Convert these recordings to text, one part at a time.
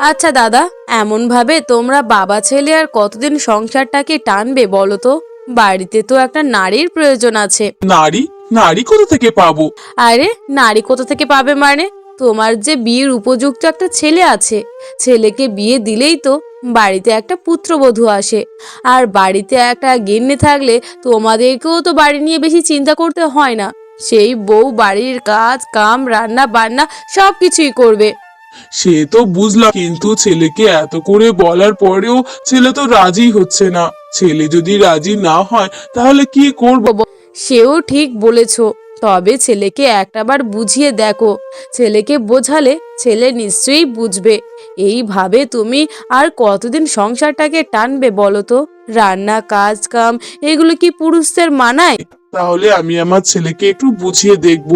আচ্ছা দাদা, এমন ভাবে তোমরা বাবা ছেলে আর কতদিন সংসারটাকে টানবে বলো তো? বাড়িতে তো একটা নারীর প্রয়োজন আছে। নারী? নারী কোথা থেকে পাবো? আরে নারী কোথা থেকে পাবে মানে? তোমার যে বিয়ের উপযুক্ত একটা ছেলে আছে, ছেলেকে বিয়ে দিলেই তো বাড়িতে একটা পুত্রবধূ আসে। আর বাড়িতে একটা গিন্নি থাকলে তোমাদেরকেও তো বাড়ি নিয়ে বেশি চিন্তা করতে হয় না। সেই বউ বাড়ির কাজ কাম রান্না বান্না সব কিছুই করবে। সে তো বুঝলাম, কিন্তু ছেলেকে এত করে বলার পরেও ছেলে তো রাজি হচ্ছে না। ছেলে যদি রাজি না হয় তাহলে কি করব? সেও ঠিক বলেছ, তবে ছেলেকে একটাবার বুঝিয়ে দেখো। ছেলেকে বোঝালে ছেলে নিশ্চয়ই বুঝবে। এইভাবে তুমি আর কতদিন সংসারটাকে টানবে বলো তো? রান্না কাজ কাম এগুলো কি পুরুষদের মানায়? তাহলে আমি আমার ছেলেকে একটু বুঝিয়ে দেখব।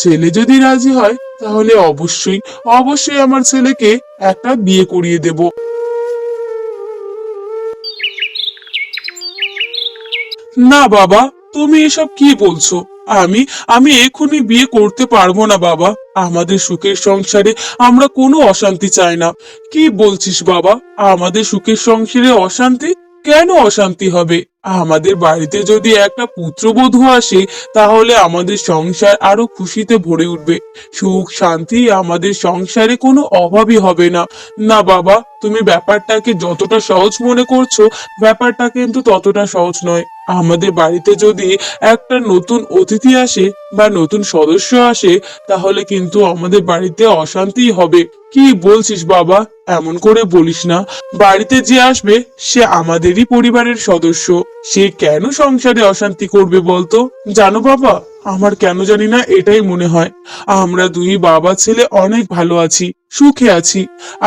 ছেলে যদি রাজি হয় তাহলে অবশ্যই অবশ্যই আমার ছেলেকে একটা বিয়ে করিয়ে দেব। না বাবা, তুমি এসব কি বলছো? আমি আমি এখনই বিয়ে করতে পারবো না বাবা। আমাদের সুখের সংসারে আমরা কোনো অশান্তি চাই না। কি বলছিস বাবা? আমাদের সুখের সংসারে অশান্তি? কেন অশান্তি হবে? আমাদের বাড়িতে যদি একটা পুত্রবধূ আসে তাহলে আমাদের সংসার আরো খুশিতে ভরে উঠবে। সুখ শান্তি আমাদের সংসারে কোনো অভাবই হবে না। না বাবা, তুমি ব্যাপারটাকে যতটা সহজ মনে করছো, ব্যাপারটা কিন্তু ততটা সহজ নয়। আমাদের বাড়িতে যদি একটা নতুন অতিথি আসে বা নতুন সদস্য আসে তাহলে কিন্তু আমাদের বাড়িতে অশান্তি হবে। কি বলছিস বাবা? এমন করে বলিস না। বাড়িতে যে আসবে সে আমাদেরই পরিবারের সদস্য। সে কেন সংসারে অশান্তি করবে বলতো? জানো বাবা, আমার কেন জানি না এটাই মনে হয় আমরা দুই বাবা ছেলে অনেক ভালো আছি, সুখে আছি,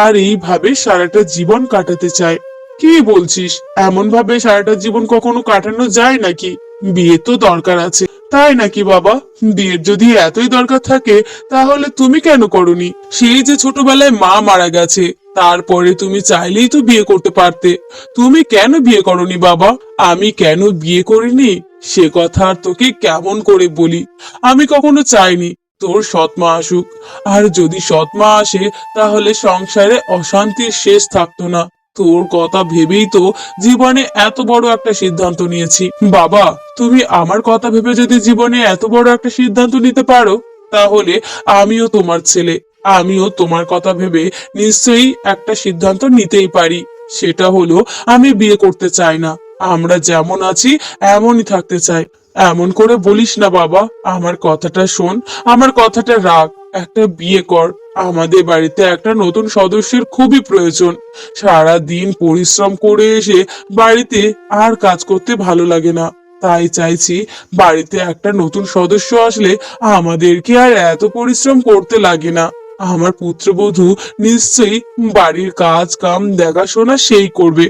আর এইভাবে সারাটা জীবন কাটাতে চাই। কি বলছিস? এমন ভাবে সারাটা জীবন কখনো কাটানো যায় নাকি? বিয়ে তো দরকার আছে, তাই নাকি বাবা? বিয়ের যদি এতই দরকার থাকে তাহলে তুমি কেন করনি? সেই যে ছোটবেলায় মা মারা গেছে, তারপরে তুমি চাইলেই তো বিয়ে করতে পারতে। তুমি কেন বিয়ে করনি বাবা? আমি কেন বিয়ে করিনি সে কথা আর তোকে কেমন করে বলি? আমি কখনো চাইনি তোর সৎমা আসুক, আর যদি সৎমা আসে তাহলে সংসারে অশান্তির শেষ থাকতো না। তোর কথা ভেবেই তো জীবনে এত বড় একটা সিদ্ধান্ত নিয়েছি বাবা। তুমি আমার কথা ভেবে যদি জীবনে এত বড় একটা সিদ্ধান্ত নিতে পারো তাহলে আমিও তোমার ছেলে, আমিও তোমার কথা ভেবে নিশ্চয়ই একটা সিদ্ধান্ত নিতেই পারি। সেটা হলো আমি বিয়ে করতে চাই না। আমরা যেমন আছি এমনই থাকতে চাই। এমন করে বলিস না বাবা, আমার কথাটা শোন, আমার কথাটা রাখ। একটা বিয়ে কর। আমাদের বাড়িতে একটা নতুন সদস্যের খুবই প্রয়োজন। সারা দিন পরিশ্রম করে এসে বাড়িতে আর কাজ করতে ভালো লাগে না। তাই চাইছি বাড়িতে একটা নতুন সদস্য আসলে আমাদেরকে আর এত পরিশ্রম করতে লাগে না। আমার পুত্রবধূ নিশ্চয়ই বাড়ির কাজ কাম দেখাশোনা সেই করবে,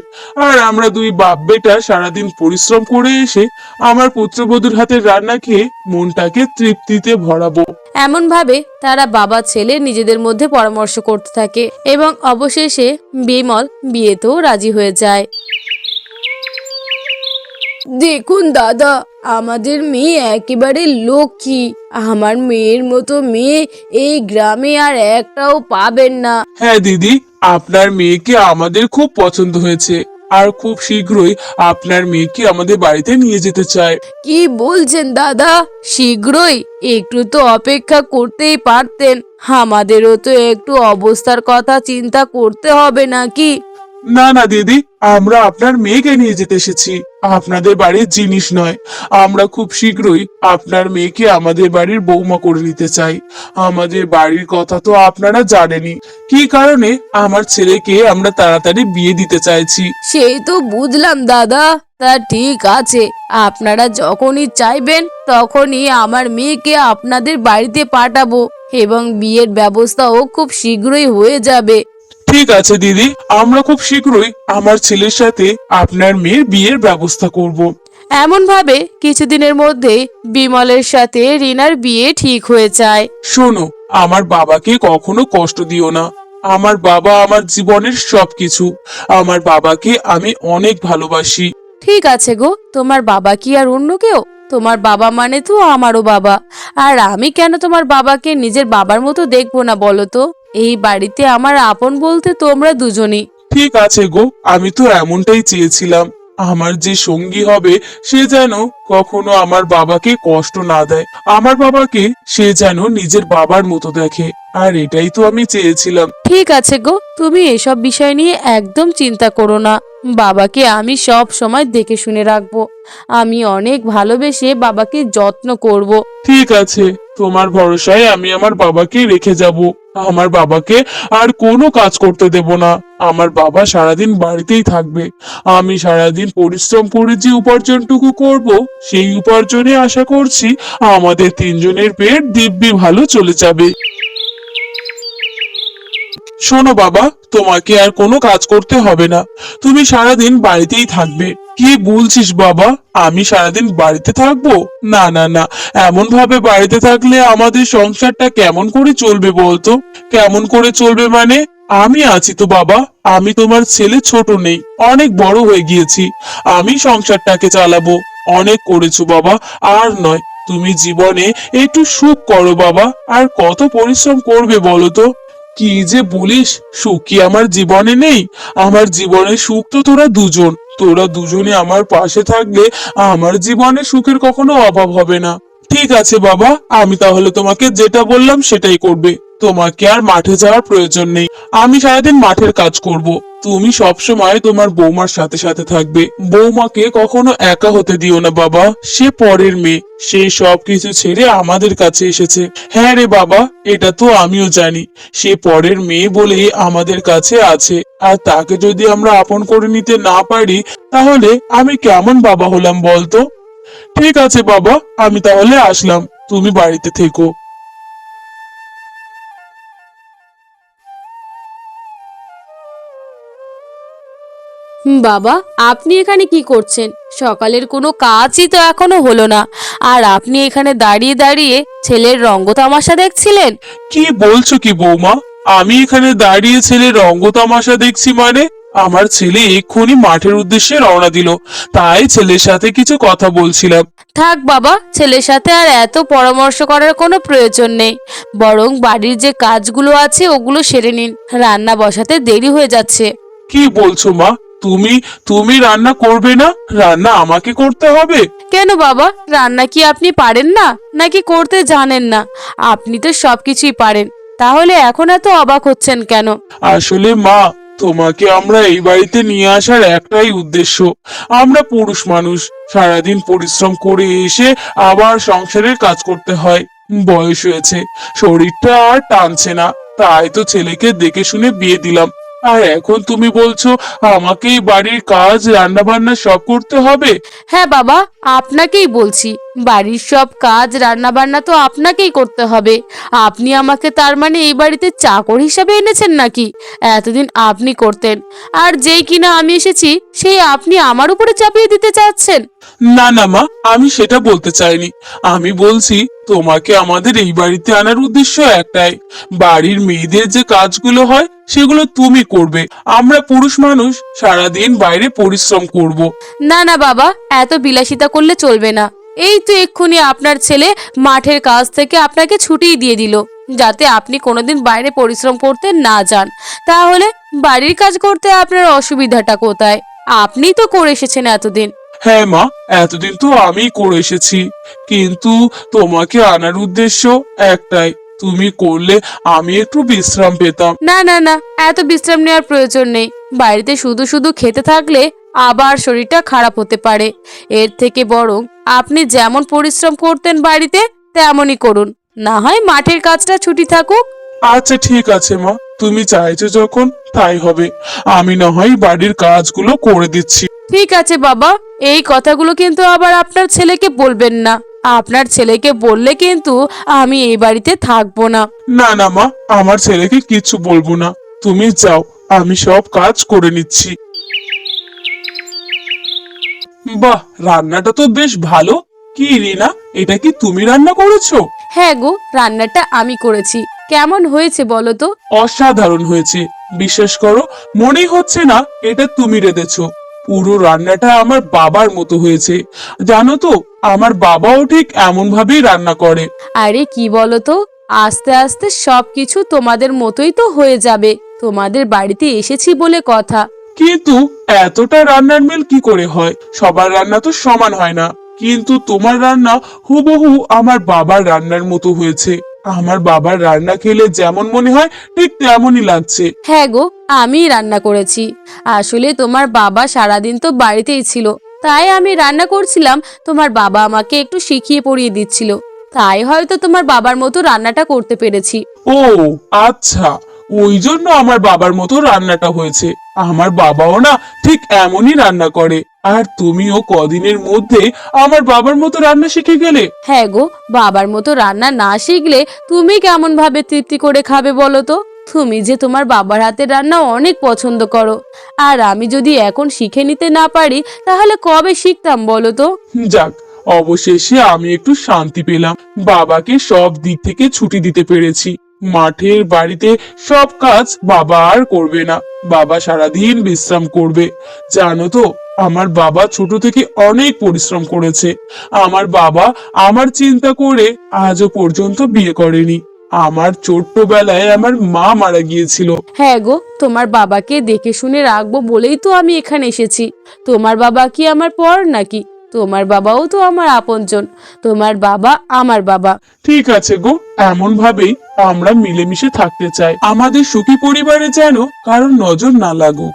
আর আমরা দুই বাপ বেটা সারাদিন পরিশ্রম করে এসে আমার পুত্রবধূর হাতের রান্না খেয়ে মনটাকে তৃপ্তিতে ভরাবো। এমন ভাবে তারা বাবা ছেলে নিজেদের মধ্যে পরামর্শ করতে থাকে এবং অবশেষে বিমল বিয়েতেও রাজি হয়ে যায়। দেখুন দাদা, আমাদের মেয়ে একেবারে লক্ষ্মী। আমার মেয়ের মতো মেয়ে এই গ্রামে আর একটাও পাবেন না। হ্যাঁ দিদি, আপনার মেয়েকে আমাদের খুব পছন্দ হয়েছে, আর খুব শীঘ্রই আপনার মেয়েকে আমাদের বাড়িতে নিয়ে যেতে চায়। কি বলছেন দাদা? শীঘ্রই? একটু তো অপেক্ষা করতেই পারতেন। আমাদেরও তো একটু অবস্থার কথা চিন্তা করতে হবে নাকি? না না দিদি, আমরা আপনার মেয়েকে নিয়ে যেতে এসেছি, আপনাদের বাড়ির জিনিস নয়। আমরা খুব শীঘ্রই আপনার মেয়েকে আমাদের বাড়ির বৌমা করে নিতে চাই। আমাদের বাড়ির কথা তো আপনারা জানেনই, কি কারণে আমার ছেলেকে আমরা তাড়াতাড়ি বিয়ে দিতে চাইছি। সেই তো বুঝলাম দাদা। তা ঠিক আছে, আপনারা যখনই চাইবেন তখনই আমার মেয়েকে আপনাদের বাড়িতে পাঠাবো এবং বিয়ের ব্যবস্থাও খুব শীঘ্রই হয়ে যাবে। ঠিক আছে দিদি, আমরা খুব শীঘ্রই আমার ছেলের সাথে আপনার মেয়ের বিয়ের ব্যবস্থা করব। এমন ভাবে কিছুদিনের মধ্যেই বিমলের সাথে রিনার বিয়ে ঠিক হয়ে যায়। শোনো, আমার বাবাকে কখনো কষ্ট দিও না। আমার বাবা আমার জীবনের সবকিছু। আমার বাবাকে আমি অনেক ভালোবাসি। ঠিক আছে গো, তোমার বাবা কি আর অন্য কেউ? তোমার বাবা মানে তো আমারও বাবা। আর আমি কেন তোমার বাবাকে নিজের বাবার মতো দেখবো না বলো তো? এই বাড়িতে আমার আপন বলতে তোমরা দুজনই। ঠিক আছে গো, আমি তো এমনটাই চেয়েছিলাম। আমার যে সঙ্গী হবে সে যেন কখনো আমার বাবাকে কষ্ট না দেয়, আমার বাবাকে সে যেন নিজের বাবার মতো দেখে, আর এটাই তো আমি চেয়েছিলাম। ঠিক আছে গো, তুমি এসব বিষয় নিয়ে একদম চিন্তা করো না। বাবাকে আমি সব সময় দেখে শুনে রাখবো। আমি অনেক ভালোবেসে বাবাকে যত্ন করব। ঠিক আছে, তোমার ভরসায় আমি আমার বাবাকে রেখে যাব। আমার বাবাকে আর কোনো কাজ করতে দেব না। আমার বাবা সারাদিন বাড়িতেই থাকবে। আমি সারাদিন পরিশ্রম করে যে উপার্জনটুকু করব, সেই উপার্জনে আশা করছি আমাদের তিনজনের পেট দিব্যি ভালো চলে যাবে। শোনো বাবা, তোমাকে আর কোনো কাজ করতে হবে না। তুমি সারাদিন বাড়িতেই থাকবে। কি বলছিস বাবা, আমি সারাদিন বাড়িতে থাকবো? না না না, এমন ভাবে বাড়িতে থাকলে আমাদের সংসারটা কেমন করে চলবে বলতো? কেমন করে চলবে মানে? আমি আছি তো বাবা। আমি তোমার ছেলে ছোট নেই, অনেক বড় হয়ে গিয়েছি। আমি সংসারটাকে চালাবো। অনেক করেছো বাবা, আর নয়। তুমি জীবনে একটু সুখ করো বাবা। আর কত পরিশ্রম করবে বলো তো? কি যে বলিস, সুখ কি আমার জীবনে নেই? আমার জীবনে সুখ তো তোরা দুজন। তোরা দুজনে আমার পাশে থাকলে আমার জীবনে সুখের কখনো অভাব হবে না। ঠিক আছে বাবা, আমি তাহলে তোমাকে যেটা বললাম সেটাই করবে। তোমাকে আর মাঠে যাওয়ার প্রয়োজন নেই। আমি সারাদিন মাঠের কাজ করব। তুমি সব সময় তোমার বৌমার সাথে সাথে থাকবে। বৌমাকে কখনো একা হতে দিও না বাবা। সে পরের মেয়ে, সে সবকিছু ছেড়ে আমাদের কাছে এসেছে। হ্যাঁ রে বাবা, এটা তো আমিও জানি। সে পরের মেয়ে বলেই আমাদের কাছে আছে। আর তাকে যদি আমরা আপন করে নিতে না পারি, তাহলে আমি কেমন বাবা হলাম বলতো? ঠিক আছে বাবা, আমি তাহলে আসলাম। তুমি বাড়িতে থেকো। বাবা, আপনি এখানে কি করছেন? সকালের কোনো কাজই তো এখনো হলো না, আর আপনি এখানে দাঁড়িয়ে দাঁড়িয়ে ছেলের রঙ্গ তামাশা দেখছিলেন? কি বলছো কি বৌমা? আমি এখানে দাঁড়িয়ে ছেলে রঙ্গ তামাশা দেখছি মানে? আমার ছেলে এক্ষুনি মাঠের উদ্দেশ্যে রওনা দিল, তাই ছেলের সাথে কিছু কথা বলছিলাম। থাক বাবা, ছেলের সাথে আর এত পরামর্শ করার কোনো প্রয়োজন নেই। বরং বাড়ির যে কাজগুলো আছে ওগুলো সেরে নিন, রান্না বসাতে দেরি হয়ে যাচ্ছে। কি বলছো মা? তুমি তুমি রান্না করবে না? রান্না আমাকে করতে হবে? কেন বাবা, রান্না কি আপনি পারেন না, নাকি করতে জানেন না? আপনি তো সবকিছুই পারেন, তাহলে এখন এত অবাক হচ্ছেন কেন? আসলে মা, তোমাকে আমরা এই বাড়িতে নিয়ে আসার একটাই উদ্দেশ্য। আমরা পুরুষ মানুষ, সারাদিন পরিশ্রম করে এসে আবার সংসারের কাজ করতে হয়। বয়স হয়েছে, শরীরটা আর টানছে না, তাই তো ছেলেকে দেখে শুনে বিয়ে দিলাম। আর এখন তুমি বলছো আমাকেই বাড়ির কাজ রান্না বান্না সব করতে হবে? হ্যাঁ বাবা, আপনাকেই বলছি। বাড়ির সব কাজ রান্না বান্না তো আপনাকেই করতে হবে। আপনি আমাকে তার মানে এই বাড়িতে চাকর হিসাবে এনেছেন নাকি? এতদিন আপনি করতেন, আর যেই কিনা আমি এসেছি সেই আপনি আমার উপরে চাপিয়ে দিতে চাচ্ছেন। না না মা, আমি সেটা বলতে চাইনি। আমি বলছি তোমাকে আমাদের এই বাড়িতে আনার উদ্দেশ্য একটাই। বাড়ির মেয়েদের যে কাজগুলো হয় সেগুলো তুমি করবে। আমরা পুরুষ মানুষ সারাদিন বাইরে পরিশ্রম করব। না না বাবা, এত বিলাসিতা করলে চলবে না। এই তো এক্ষুনি আপনার ছেলে মাঠের কাজ থেকে আপনাকে ছুটিই দিয়ে দিল, যাতে আপনি কোনোদিন বাইরে পরিশ্রম করতে না যান। তাহলে বাড়ির কাজ করতে আপনার অসুবিধাটা কোথায়? আপনি তো করে এসেছেন এতদিন। হ্যাঁ মা, এতদিন তো আমি করে এসেছি, কিন্তু তোমাকে আনার উদ্দেশ্য একটাই। তুমি করলে আমি একটু বিশ্রাম পেতাম। না না না, এত বিশ্রাম নেওয়ার প্রয়োজন নেই। বাড়িতে শুধু শুধু খেতে থাকলে আবার শরীরটা খারাপ হতে পারে। এর থেকে বরং আপনি যেমন পরিশ্রম করতেন বাড়িতে তেমনই করুন। না হয় মাঠের কাজটা ছুটি থাকুক। আচ্ছা ঠিক আছে মা, তুমি চাইছো যখন তাই হবে। আমি না হয় বাড়ির কাজগুলো করে দিচ্ছি। ঠিক আছে বাবা, এই কথাগুলো কিন্তু আবার আপনার ছেলেকে বলবেন না। আপনার ছেলেকে বললে কিন্তু আমি এই বাড়িতে থাকবো না। না না মা, আমার ছেলেকে কিচ্ছু বলবো না। তুমি যাও, আমি সব কাজ করে নিচ্ছি। বাহ, রান্নাটা তো বেশ ভালো। কি রিনা, এটা কি তুমি রান্না করেছো? হ্যাঁ গো, রান্নাটা আমি করেছি। কেমন হয়েছে বলো তো? অসাধারণ হয়েছে। বিশ্বাস করো, মনেই হচ্ছে না এটা তুমি রেঁধেছো। পুরো রান্নাটা আমার বাবার মতো হয়েছে। জানো তো, আমার বাবাও ঠিক এমন ভাবেই রান্না করে। আরে কি বলো তো, আস্তে আস্তে সবকিছু তোমাদের মতোই তো হয়ে যাবে। তোমাদের বাড়িতে এসেছি বলে কথা। কিন্তু এতটা রান্নার মিল কি করে হয়? সবার রান্না তো সমান হয় না। কিন্তু তোমার রান্না হুবহু আমার বাবার রান্নার মতো হয়েছে। আমার বাবার রান্না খেলে যেমন মনে হয় ঠিক তেমনই লাগছে। হ্যাঁ গো, আমিই রান্না করেছি। আসলে তোমার বাবা সারাদিন তো বাড়িতেই ছিল, তাই আমি রান্না করছিলাম। তোমার বাবা আমাকে একটু শিখিয়ে পড়িয়ে দিচ্ছিল, তাই হয়তো তোমার বাবার মতো রান্নাটা করতে পেরেছি। ও আচ্ছা, ওই জন্য আমার বাবার মতো রান্নাটা হয়েছে। আমার বাবাও না ঠিক এমনই রান্না করে। আর তুমিও কদিনের মধ্যে আমার বাবার মতো রান্না শিখে গেলে। হ্যাঁ গো, বাবার মতো রান্না না শিখলে তুমি কেমন ভাবে তৃপ্তি করে খাবে বলো তো? তুমি যে তোমার বাবার হাতের রান্না অনেক পছন্দ করো, আর আমি যদি এখন শিখে নিতে না পারি তাহলে কবে শিখতাম বলো তো? যাক, অবশেষে আমি একটু শান্তি পেলাম। বাবাকে সব দিক থেকে ছুটি দিতে পেরেছি। মাঠের বাড়িতে সব কাজ বাবা আর করবে না। বাবা সারাদিন বিশ্রাম করবে। জানো তো, আমার বাবা ছোট থেকে অনেক পরিশ্রম করেছে। আমার বাবা আমার চিন্তা করে আজও পর্যন্ত বিয়ে করেনি। আমার ছোট্টবেলায় আমার মা মারা গিয়েছিল। হ্যাঁ গো, তোমার বাবাকে দেখে শুনে রাখবো বলেই তো আমি এখানে এসেছি। তোমার বাবা কি আমার পর নাকি? তোমার বাবাও তো আমার আপনজন। তোমার বাবা আমার বাবা। ঠিক আছে গো, এমন ভাবেই আমরা মিলেমিশে থাকতে চাই। আমাদের সুখী পরিবারে যেন কারোর নজর না লাগুক।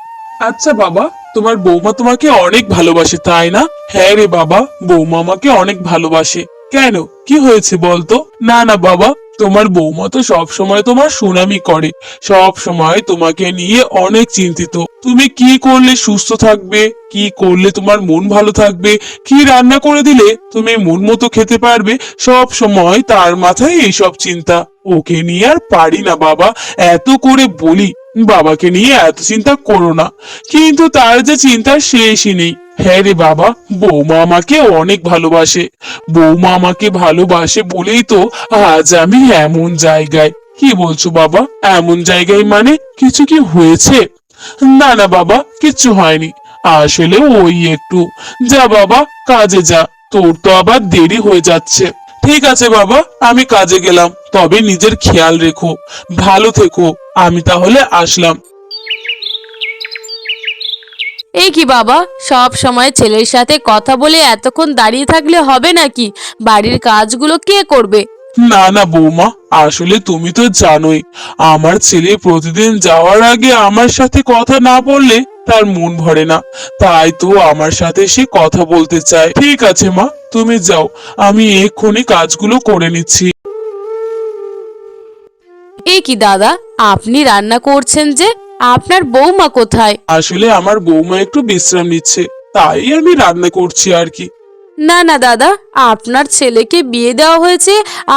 আচ্ছা বাবা, তোমার বৌমা তোমাকে অনেক ভালোবাসে তাই না? হ্যাঁ রে বাবা, বৌমা আমাকে অনেক ভালোবাসে। কেন, কি হয়েছে বলতো? না না বাবা, তোমার বৌমা তো সব সময় তোমার সুনামি করে। সব সময় তোমাকে নিয়ে অনেক চিন্তিত। তুমি কি করলে সুস্থ থাকবে, কি করলে তোমার মন ভালো থাকবে, কি রান্না করে দিলে তুমি মন মতো খেতে পারবে, সব সময় তার মাথায় এইসব চিন্তা। ওকে নিয়ে আর পারি না বাবা, এত করে বলি বাবাকে নিয়ে এত চিন্তা করো না, কিন্তু তার যে চিন্তার শেষই নেই। হ্যাঁ রে বাবা, বৌমা আমাকে অনেক ভালোবাসে। বৌমা আমাকে ভালোবাসে বলেই তো আজ আমি এমন জায়গায়। কি বলছো বাবা, এমন জায়গায় মানে কিছু কি হয়েছে? না না বাবা, কিচ্ছু হয়নি। আসলে ওই একটু। যা বাবা, কাজে যা, তোর তো আবার দেরি হয়ে যাচ্ছে। ঠিক আছে বাবা, আমি কাজে গেলাম। তবে নিজের খেয়াল রেখো, ভালো থেকো। আমি তাহলে আসলাম। এই কি বাবা, সব সময় ছেলের সাথে কথা বলে এতক্ষণ দাঁড়িয়ে থাকলে হবে নাকি? বাড়ির কাজগুলো কে করবে? না না বৌমা, আসলে তুমি তো জানোই আমার ছেলে প্রতিদিন যাওয়ার আগে আমার সাথে কথা না বললে তার মন ভরে না। তাই তো আমার সাথে সে কথা বলতে চায়। ঠিক আছে মা, তুমি যাও, আমি এক্ষুনি কাজগুলো করে নিচ্ছি। এই কি দাদা, আপনি রান্না করছেন যে? আপনার বৌমা কোথায়? আসলে আমার বৌমা একটু বিশ্রাম নিচ্ছে, তাই আমি রান্না করছি আর কি। না না দাদা, আপনার ছেলেকে বিয়ে দেওয়া হয়েছে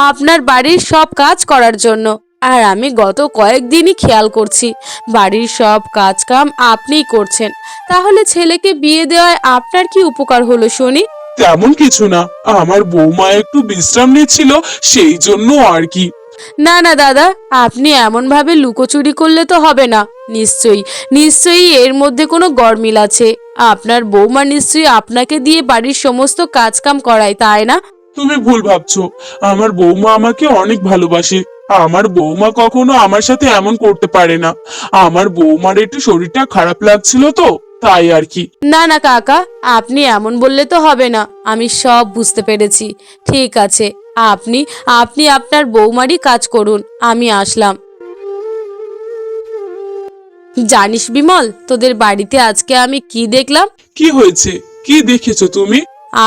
আপনার বাড়ির সব কাজ করার জন্য। আর আমি গত কয়েকদিনই খেয়াল করছি বাড়ির সব কাজ কাম আপনিই করছেন। তাহলে ছেলেকে বিয়ে দেওয়ায় আপনার কি উপকার হলো শুনি? তেমন কিছু না, আমার বৌমা একটু বিশ্রাম নিচ্ছিল, সেই জন্য আর কি। না না দাদা, আপনি এমন ভাবে লুকোচুরি করলে তো হবে না। নিশ্চয়ই নিশ্চয়ই এর মধ্যে কোনো গরমিল আছে। আপনার বৌমা নিশ্চয়ই আপনাকে দিয়ে বাড়ির সমস্ত কাজ কাম করায়, তাই না? তুমি ভুল ভাবছো। আমার বৌমা আমাকে অনেক ভালোবাসে। আমার বৌমা কখনো আমার সাথে এমন করতে পারে না। আমার বৌমার একটু শরীরটা খারাপ লাগছিল তো, তাই আর কি। না না কাকা, আপনি এমন বললে তো হবে না। আমি সব বুঝতে পেরেছি। ঠিক আছে, আপনি আপনি আপনার বৌমারই কাজ করুন, আমি আসলাম। জানিস বিমল, তোদের বাড়িতে আজকে আমি কি দেখলাম? কি হয়েছে, কি দেখেছো তুমি?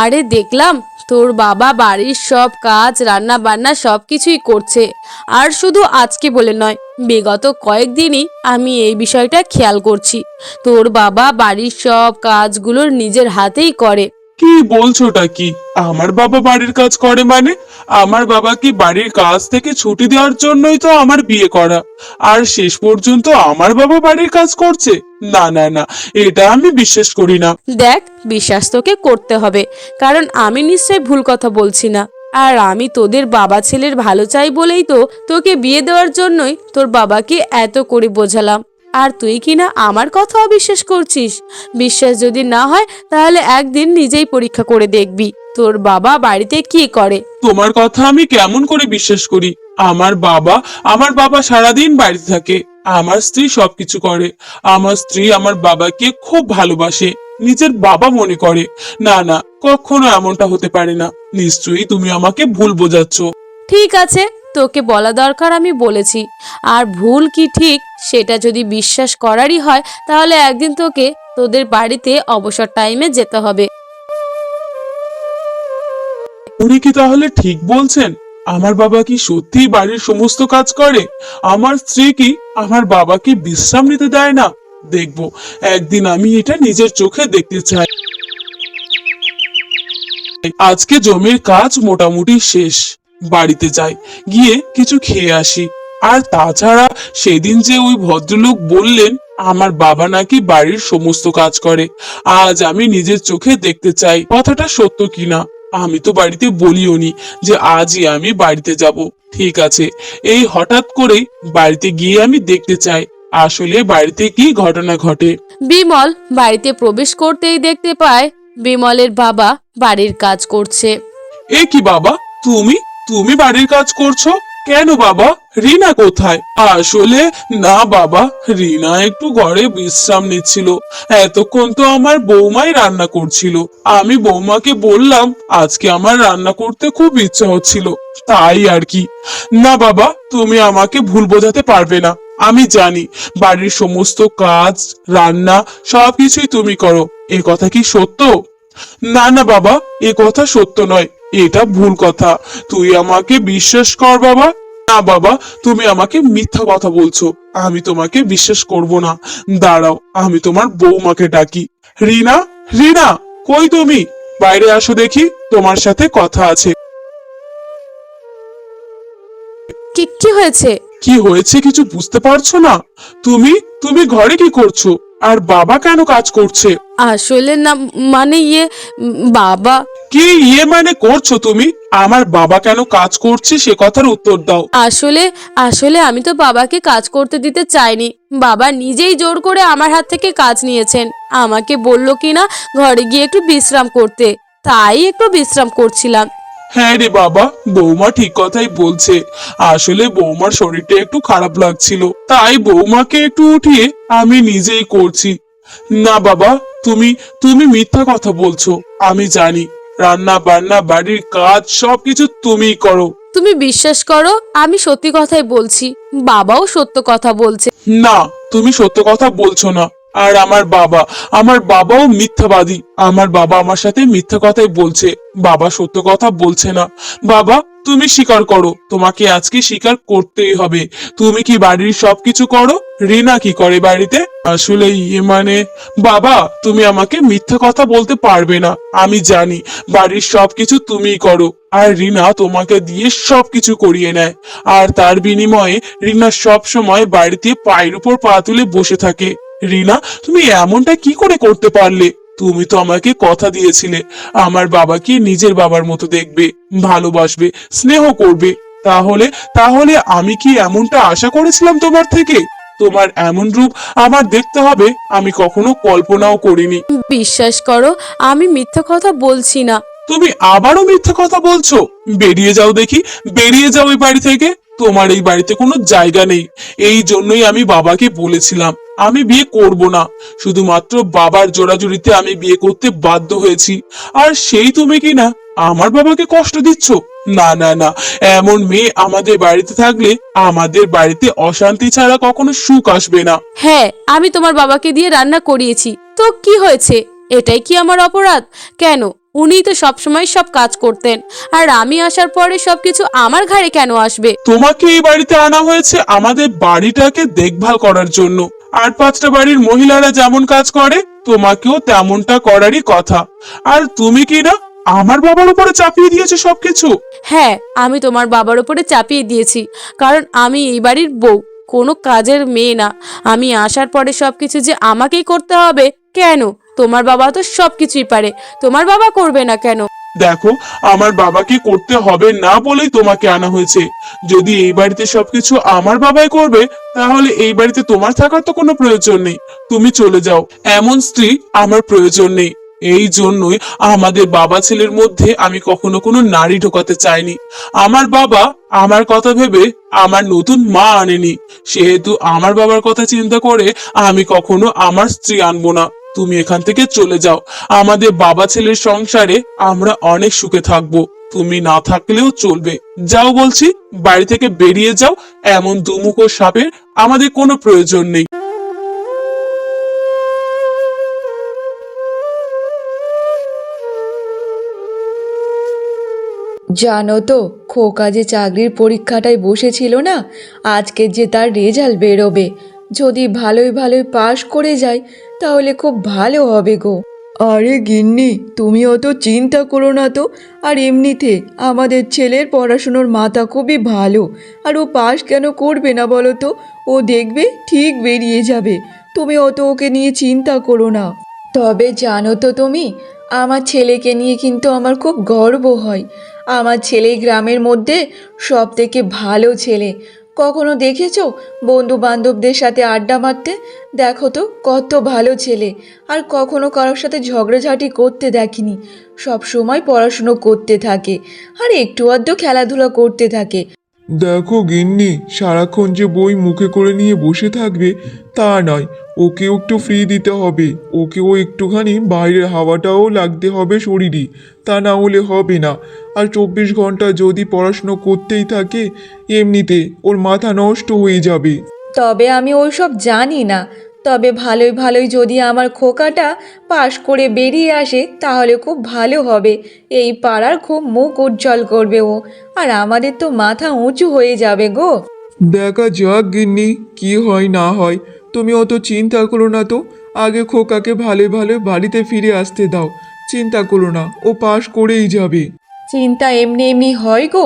আরে দেখলাম তোর বাবা বাড়ির সব কাজ রান্না বান্না সব কিছুই করছে। আর শুধু আজকে বলে নয়, বিগত কয়েকদিনই আমি এই বিষয়টা খেয়াল করছি। তোর বাবা বাড়ির সব কাজগুলোর নিজের হাতেই করে। কি বলছোটা কি? আমার বাবা বাড়ির কাজ করে মানে? আমার বাবা কি বাড়ির কাজ থেকে ছুটি দেওয়ার জন্যই তো আমার বিয়ে করা, আর শেষ পর্যন্ত আমার বাবা বাড়ির কাজ করছে? না না না, এটা আমি বিশ্বাস করি না। দেখ, বিশ্বাস তোকে করতে হবে, কারণ আমি নিশ্চয় ভুল কথা বলছি না। আর আমি তোদের বাবা ছেলের ভালো চাই বলেই তো তোকে বিয়ে দেওয়ার জন্যই তোর বাবাকে এত করে বোঝালাম। আর তুই কিনা আমার কথা অবিশ্বাস করছিস? বিশ্বাস যদি না হয় তাহলে একদিন নিজেই পরীক্ষা করে দেখবি তোর বাবা বাড়িতে কি করে। তোমার কথা আমি কেমন করে বিশ্বাস করি? আমার বাবা সারাদিন বাড়িতে থাকে, আমার স্ত্রী সবকিছু করে। আমার স্ত্রী আমার বাবাকে খুব ভালোবাসে, নিজের বাবা মনে করে। না না, কখনো এমনটা হতে পারে না। নিশ্চয়ই তুমি আমাকে ভুল বোঝাচ্ছ। ঠিক আছে, তোকে বলা দরকার আমি বলেছি। আর ভুল কি ঠিক সেটা যদি বিশ্বাস করারই হয় তাহলে একদিন তোকে তোদের বাড়িতে অবসর টাইমে যেতে হবে। উনি কি তাহলে ঠিক বলছেন? আমার বাবা কি সত্যিই বাড়ির সমস্ত কাজ করে? আমার স্ত্রী কি আমার বাবাকে বিশ্রাম নিতে দেয় না? দেখবো, একদিন আমি এটা নিজের চোখে দেখতে চাই। আজকে জমির কাজ মোটামুটি শেষ, বাড়িতে যাই, গিয়ে কিছু খেয়ে আসি। আর তাছাড়া সেদিন যে ওই ভদ্রলোক বললেন আমার বাবা নাকি বাড়ির সমস্ত কাজ করে, আজ আমি নিজের চোখে দেখতে চাই কথাটা সত্য কিনা। আমি তো বাড়িতে বলিওনি যে আজই আমি বাড়িতে যাব। ঠিক আছে, এই হঠাৎ করে বাড়িতে গিয়ে আমি দেখতে চাই আসলে বাড়িতে কি ঘটনা ঘটে। বিমল বাড়িতে প্রবেশ করতেই দেখতে পায় বিমলের বাবা বাড়ির কাজ করছে। এ কি বাবা, তুমি তুমি বাড়ির কাজ করছো কেন বাবা? রিনা কোথায়? আসলে না বাবা, রিনা একটু ঘরে বিশ্রাম নিচ্ছিল। এতক্ষণ তো আমার বৌমাই রান্না করছিল। আমি বৌমাকে বললাম আজকে আমার রান্না করতে খুব ইচ্ছা হচ্ছিল, তাই আর কি। না বাবা, তুমি আমাকে ভুল বোঝাতে পারবে না। আমি জানি বাড়ির সমস্ত কাজ, রান্না সবকিছুই তুমি করো। এ কথা কি সত্য? না না বাবা, এ কথা সত্য নয়, এটা ভুল কথা। তুই আমাকে বিশ্বাস কর বাবা। না বাবা, তুমি আমাকে মিথ্যা কথা বলছো, আমি তোমাকে বিশ্বাস করব না। দাঁড়াও, আমি তোমার বৌমাকে ডাকি। রিনা, রিনা, কই তুমি? বাইরে আসো দেখি, তোমার সাথে কথা আছে। কি কি হয়েছে? কি হয়েছে কিছু বুঝতে পারছো না? তুমি তুমি ঘরে কি করছো? আর বাবা কেন কাজ করছে? আসলে না, মানে বাবা। কি ইয়ে মানে করছো তুমি? আমার বাবা কেন কাজ করছে সে কথার উত্তর দাও। আসলে আসলে আমি তো বাবাকে কাজ করতে দিতে চাইনি। বাবা নিজেই জোর করে আমার হাত থেকে কাজ নিয়েছেন। আমাকে বলল কিনা ঘরে গিয়ে একটু বিশ্রাম করতে, তাই একটু বিশ্রাম করছিলাম। হ্যাঁ রে বাবা, বৌমা ঠিক কথাই বলছে। আসলে বৌমার শরীরটা একটু খারাপ লাগছিল, তাই বৌমাকে একটু উঠিয়ে আমি নিজেই করছি। না বাবা, তুমি তুমি মিথ্যা কথা বলছো। আমি জানি রান্না বান্না বাড়ির কাজ সবকিছু তুমিই করো। তুমি বিশ্বাস করো, আমি সত্যি কথাই বলছি। বাবাও সত্য কথা বলছে। না, তুমি সত্য কথা বলছো না। আর আমার বাবাও মিথ্যাবাদী। আমার বাবা আমার সাথে মিথ্যা কথাই বলছে, বাবা সত্য কথা বলছে না। বাবা, তুমি স্বীকার করো, তোমাকে আজকে স্বীকার করতেই হবে। তুমি কি বাড়ির সবকিছু করো? রিনা কি করে বাড়িতে? আসলে ইয়ে মানে বাবা, তুমি আমাকে মিথ্যা কথা বলতে পারবে না। আমি জানি বাড়ির সবকিছু তুমিই করো, আর রিনা তোমাকে দিয়ে সবকিছু করিয়ে নেয়। আর তার বিনিময়ে রিনা সব সময় বাড়িতে পায়ের উপর পা তুলে বসে থাকে। রিনা, তুমি এমনটা কি করে করতে পারলে? তুমি তো আমাকে কথা দিয়েছিলে আমার বাবাকে নিজের বাবার মতো দেখবে, ভালোবাসবে, স্নেহ করবে। তাহলে তাহলে আমি কি এমনটা আশা করেছিলাম তোমার থেকে? তোমার এমন রূপ আমার দেখতে হবে আমি কখনো কল্পনাও করিনি। বিশ্বাস করো, আমি মিথ্যা কথা বলছি না। তুমি আবারও মিথ্যা কথা বলছো। বেরিয়ে যাও দেখি, বেরিয়ে যাও এই বাড়ি থেকে। তোমার এই বাড়িতে কোনো জায়গা নেই। এই জন্যই আমি বাবাকে বলেছিলাম আমি বিয়ে করব না। শুধুমাত্র বাবার জোরাজুরিতে আমি বিয়ে করতে বাধ্য হয়েছি। আর সেই তুমি কি না আমার বাবাকে কষ্ট দিচ্ছ? না না না, এমন মেয়ে আমাদের বাড়িতে থাকলে আমাদের বাড়িতে অশান্তি ছাড়া কখনো সুখ আসবে না। হ্যাঁ, আমি তোমার বাবাকে দিয়ে রান্না করিয়েছি, তো কি হয়েছে? এটাই কি আমার অপরাধ? কেন? উনিই তো সবসময় সব কাজ করতেন, আর আমি আসার পরে সবকিছু আমার ঘাড়ে কেন আসবে? তোমাকে এই বাড়িতে আনা হয়েছে আমাদের বাড়িটাকে দেখভাল করার জন্য। আর পাঁচটা বাড়ির মহিলারা যেমন কাজ করে তোমাকেও তেমনটা করারই কথা। আর তুমি কি না আমার বাবার উপরে চাপিয়ে দিয়েছো সবকিছু? হ্যাঁ, আমি তোমার বাবার উপরে চাপিয়ে দিয়েছি, কারণ আমি এই বাড়ির বউ, কোনো কাজের মেয়ে না। আমি আসার পরে সবকিছু যে আমাকেই করতে হবে কেন? তোমার বাবা তো সবকিছুই পারে, তোমার বাবা করবে না কেন? দেখো, আমার বাবাকে করতে হবে না বলেই তোমাকে আনা হয়েছে। যদি এই বাড়িতে সবকিছু আমার বাবাই করবে তাহলে এই বাড়িতে তোমার থাকার তো কোনো প্রয়োজন নেই। তুমি চলে যাও, এমন স্ত্রী আমার প্রয়োজন নেই। এই জন্যই আমাদের বাবা ছেলের মধ্যে আমি কখনো কোনো নারী ঢোকাতে চাইনি। আমার বাবা আমার কথা ভেবে আমার নতুন মা আনেনি, সেহেতু আমার বাবার কথা চিন্তা করে আমি কখনো আমার স্ত্রী আনবো না। তুমি এখান থেকে চলে যাও। আমাদের বাবা ছেলের সংসারে আমরা অনেক সুখে থাকবো, তুমি না থাকলেও চলবে। যাও বলছি, বাড়ি থেকে বেরিয়ে যাও। এমন দুমুখো সাপের আমাদের কোনো প্রয়োজন নেই। জানো তো, খোকা যে চাকরির পরীক্ষাটায় বসেছিল না, আজকে যে তার রেজাল্ট বেরোবে। যদি ভালোই ভালোই পাশ করে যায় তাহলে খুব ভালো হবে গো। আরে গিন্নি, তুমি অত চিন্তা করো না তো। আর এমনিতে আমাদের ছেলের পড়াশুনোর মাথা খুবই ভালো, আর ও পাশ কেন করবে না বলো তো? ও দেখবে ঠিক বেরিয়ে যাবে। তুমি অত ওকে নিয়ে চিন্তা করো না। তবে জানো তো তুমি, আমার ছেলেকে নিয়ে কিন্তু আমার খুব গর্ব হয়। আমার ছেলে গ্রামের মধ্যে সব থেকে ভালো ছেলে। কখনো দেখেছো বন্ধু বান্ধবদের সাথে আড্ডা মারতে? দেখো তো কত ভালো ছেলে। আর কখনো কারোর সাথে ঝগড়াঝাটি করতে দেখিনি। সব সময় পড়াশুনো করতে থাকে আর একটু আধটু খেলাধুলা করতে থাকে। দেখো গিন্নি, সারাক্ষণ যে বই মুখে করে নিয়ে বসে থাকবে তা নয়, ওকেও একটু ফ্রি দিতে হবে। ওকেও একটুখানি বাইরের হাওয়াটাও লাগতে হবে শরীরে, তা না হলে হবে না। আর 24 ঘন্টা যদি পড়াশুনো করতেই থাকে, এমনিতে ওর মাথা নষ্ট হয়ে যাবে। তবে আমি ওইসব জানি না। তবে ভালোই ভালোই যদি আমার খোকাটা পাশ করে বেরিয়ে আসে তাহলে খুব ভালো হবে। এই পাড়ার খুব মুখ উজ্জ্বল করবে ও, আর আমাদের তো মাথা উঁচু হয়ে যাবে গো। দেখা যাক গিন্নি, কি হয় না হয়। তুমি অত চিন্তা করো না তো। আগে খোকাকে ভালো ভালো বাড়িতে ফিরে আসতে দাও। চিন্তা করো না, ও পাশ করেই যাবে। চিন্তা এমনি এমনি হয় গো।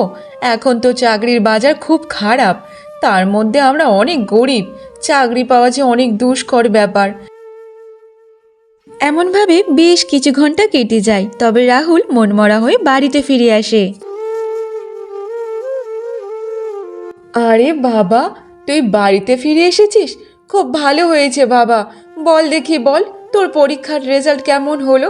এখন তো চাকরির বাজার খুব খারাপ, তার মধ্যে আমরা অনেক গরিব। চাকরি পাওয়া যে অনেক দুষ্কর ব্যাপার। এমনভাবে বেশ কিছু ঘন্টা কেটে যায়, তবে রাহুল মনমরা হয়ে বাড়িতে ফিরে আসে। আরে বাবা, তুই বাড়িতে ফিরে এসেছিস? খুব ভালো হয়েছে বাবা। বল দেখি, বল তোর পরীক্ষার রেজাল্ট কেমন হলো?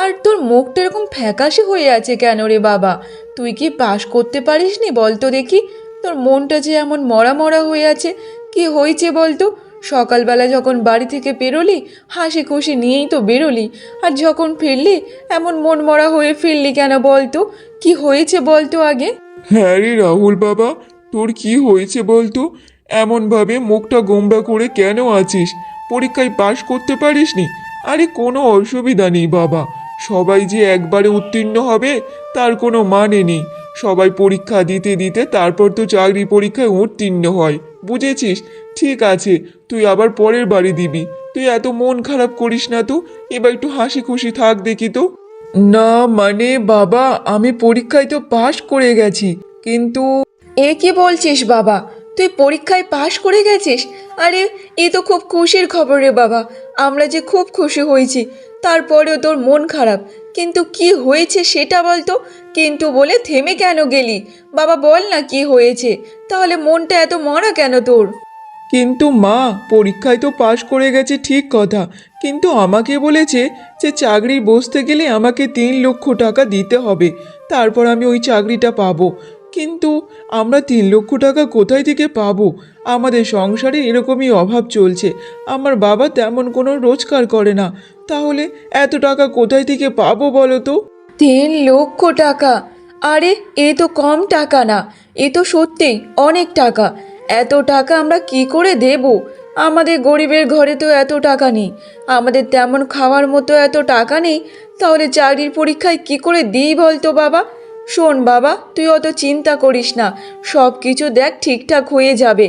আর তোর মুখটা এরকম ফ্যাকাশে হয়ে আছে কেন রে বাবা? তুই কি পাশ করতে পারিসনি বল তো দেখি? তোর মনটা যে এমন মরা মরা হয়ে আছে, কি হয়েছে বল তো? সকালবেলা যখন বাড়ি থেকে বেরোলি হাসি খুশি নিয়েই তো বেরোলি, আর যখন ফিরলি এমন মন মরা হয়ে ফিরলি কেন বল তো? কি হয়েছে বল তো আগে? হ্যাঁ রে রাহুল বাবা, তোর কি হয়েছে বলতো? এমনভাবে মুখটা গোমড়া করে কেন আছিস? পরীক্ষায় পাশ করতে পারিসনি? আরে কোনো অসুবিধা নেই বাবা। সবাই যে একবারে উত্তীর্ণ হবে তার কোনো মানে নেই। সবাই পরীক্ষা দিতে দিতে তারপর তো চাকরি পরীক্ষায় উত্তীর্ণ হয়, বুঝেছিস? ঠিক আছে, তুই আবার পরের বাড়ি দিবি। তুই এত মন খারাপ করিস না তো, এবার একটু হাসি খুশি থাক দেখি তো। না মানে বাবা, আমি পরীক্ষায় তো পাশ করে গেছি, কিন্তু এ কি বলছিস বাবা? তুই পরীক্ষায় পাশ করে গেছিস? আরে এ তো খুব খুশির খবর রে বাবা। আমরা যে খুব খুশি হয়েছি, তারপরেও তোর মন খারাপ। কিন্তু কি হয়েছে সেটা বল তো। কিন্তু বলে থেমে কেন গেলি? বাবা বল না কি হয়েছে, তাহলে মনটা এত মরা কেন তোর? কিন্তু মা, পরীক্ষায় তো পাশ করে গেছে ঠিক কথা, কিন্তু আমাকে বলেছে যে চাকরি বসতে গেলে আমাকে 3 লক্ষ টাকা দিতে হবে, তারপর আমি ওই চাকরিটা পাবো। কিন্তু আমরা 3 লক্ষ টাকা কোথায় থেকে পাবো? আমাদের সংসারে এরকমই অভাব চলছে। আমার বাবা তেমন কোনো রোজগার করে না, তাহলে এত টাকা কোথায় থেকে পাবো বলো তো? 3 লক্ষ টাকা? আরে এ তো কম টাকা না, এ তো সত্যিই অনেক টাকা। এত টাকা আমরা কি করে দেব? আমাদের গরিবের ঘরে তো এত টাকা নেই। আমাদের তেমন খাওয়ার মতো এত টাকা নেই। তাহলে চাকরির পরীক্ষায় কি করে দিই বলতো বাবা? শোন বাবা, তুই অত চিন্তা করিস না। সব কিছু দেখ ঠিকঠাক হয়ে যাবে।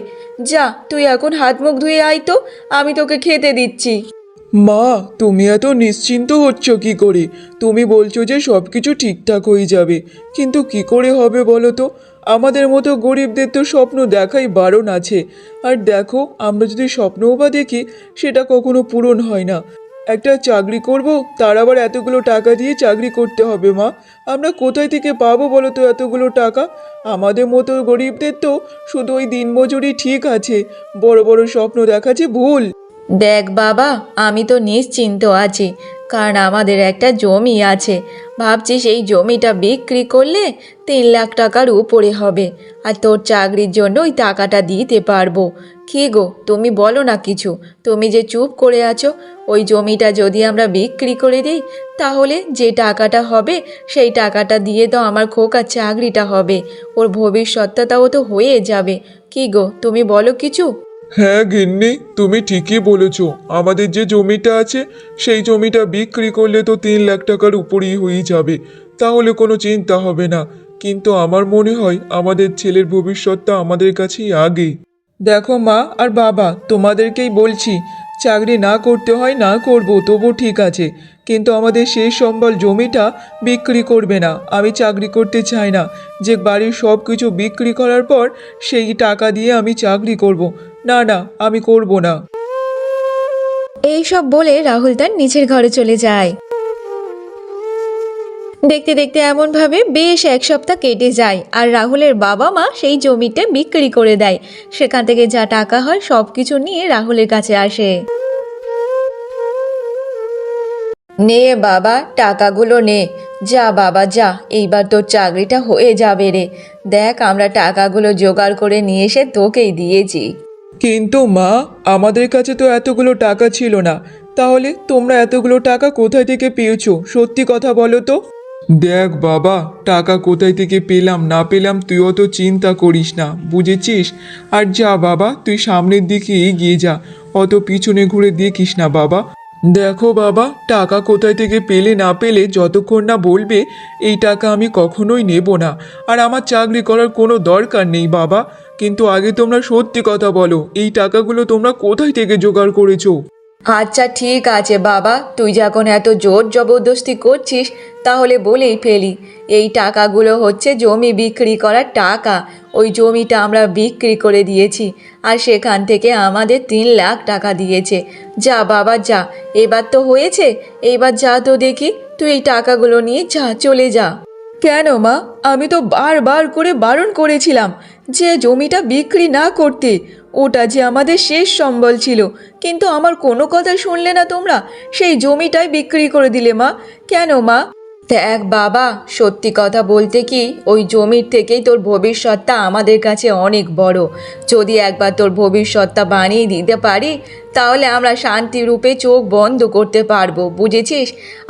যা, তুই এখন হাত মুখ ধুয়ে আয় তো, আমি তোকে খেতে দিচ্ছি। মা, তুমি এত নিশ্চিন্ত হচ্ছ কি করে? তুমি বলছো যে সব কিছু ঠিকঠাক হয়ে যাবে, কিন্তু কি করে হবে বলো তো? আমাদের মতো গরিবদের তো স্বপ্ন দেখাই বারণ আছে। আর দেখো, আমরা যদি স্বপ্নও বা দেখি, সেটা কখনো পূরণ হয় না। একটা চাকরি করব, তার আবার এতগুলো টাকা দিয়ে চাকরি করতে হবে মা। আমরা কোথায় থেকে পাবো বলো তো এতগুলো টাকা? আমাদের মতো গরিবদের তো শুধু ওই দিনমজুরি ঠিক আছে, বড় বড় স্বপ্ন দেখা যে ভুল। দেখ বাবা, আমি তো নিশ্চিন্ত আছি। কারণ আমাদের একটা জমি আছে। ভাবছি সেই জমিটা বিক্রি করলে 3 লাখ টাকার উপরে হবে, আর তোর চাকরির জন্য ওই টাকাটা দিতে পারবো। কি গো, তুমি বলো না কিছু। তুমি যে চুপ করে আছো, ওই জমিটা যদি আমরা বিক্রি করে দিই, তাহলে যে টাকাটা হবে সেই টাকাটা দিয়ে তো আমার খোকার চাকরিটা হবে, ওর ভবিষ্যৎটাও তো হয়ে যাবে। কি গো, তুমি বলো কিছু। হ্যাঁ গিন্নি, তুমি ঠিকই বলেছ। আমাদের যে জমিটা আছে সেই জমিটা বিক্রি করলে তো 3 লাখ টাকার উপরেই হয়ে যাবে, তাহলে কোনো চিন্তা হবে না। কিন্তু আমার মনে হয় আমাদের ছেলের ভবিষ্যৎটা আমাদের কাছেই আগে। দেখো মা আর বাবা, তোমাদেরকেই বলছি, চাকরি না করতে হয় না করব, তবু ঠিক আছে, কিন্তু আমাদের সেই সম্বল জমিটা বিক্রি করবে না। আমি চাকরি করতে চাই না যে বাড়ির সব কিছু বিক্রি করার পর সেই টাকা দিয়ে আমি চাকরি করব। না না, আমি করব না। এই সব বলে রাহুল তার নিচের ঘরে চলে যায়। দেখতে দেখতে এমনভাবে বেশ 1 সপ্তাহ কেটে যায়, আর রাহুলের বাবা মা সেই জমিটা বিক্রি করে দেয়। সেখান থেকে যা টাকা হয় সব কিছু নিয়ে রাহুলের কাছে আসে। নে বাবা, টাকাগুলো নে। যা বাবা যা, এইবার তোর চাকরিটা হয়ে যাবে রে। দেখ, আমরা টাকাগুলো জোগাড় করে নিয়ে এসে তোকেই দিয়েছি। কিন্তু মা, আমাদের কাছে তো এতগুলো টাকা ছিল না। তাহলে তোমরা এতগুলো টাকা কোথায় থেকে পেয়েছো? সত্যি কথা বলো তো। দেখ বাবা, টাকা কোথায় থেকে পেলাম না পেলাম তুই অত চিন্তা করিস না, বুঝেছিস? আর যা বাবা, তুই সামনের দিকে এগিয়ে যা, অত পিছনে ঘুরে দেখিস না বাবা। দেখো বাবা, টাকা কোথায় থেকে পেলে না পেলে যতক্ষণ না বলবে এই টাকা আমি কখনোই নেব না। আর আমার চাকরি করার কোনো দরকার নেই বাবা। কিন্তু আগে তোমরা সত্যি কথা বলো, এই টাকাগুলো তোমরা কোথায় থেকে জোগাড় করেছো? আচ্ছা ঠিক আছে বাবা, তুই যখন এত জোর জবরদস্তি করছিস, তাহলে বলেই ফেলি। এই টাকাগুলো হচ্ছে জমি বিক্রি করার টাকা। ওই জমিটা আমরা বিক্রি করে দিয়েছি, আর সেখান থেকে আমাদের 3 লাখ টাকা দিয়েছে। যা বাবা যা, এবার তো হয়েছে, এইবার যা তো দেখি, তুই এই টাকাগুলো নিয়ে যা, চলে যা। কেন মা, আমি তো বারবার করে বারণ করেছিলাম যে জমিটা বিক্রি না করতে। ওটা যে আমাদের শেষ সম্বল ছিল, কিন্তু আমার কোনো কথা শুনলে না তোমরা, সেই জমিটাই বিক্রি করে দিলে মা। কেন মা? দেখ বাবা, সত্যি কথা বলতে কি, ওই জমির থেকেই তোর ভবিষ্যৎটা আমাদের কাছে অনেক বড়। যদি একবার তোর ভবিষ্যৎটা বানিয়ে দিতে পারি, তাহলে আমরা শান্তিরূপে চোখ বন্ধ করতে পারবো, বুঝেছিস?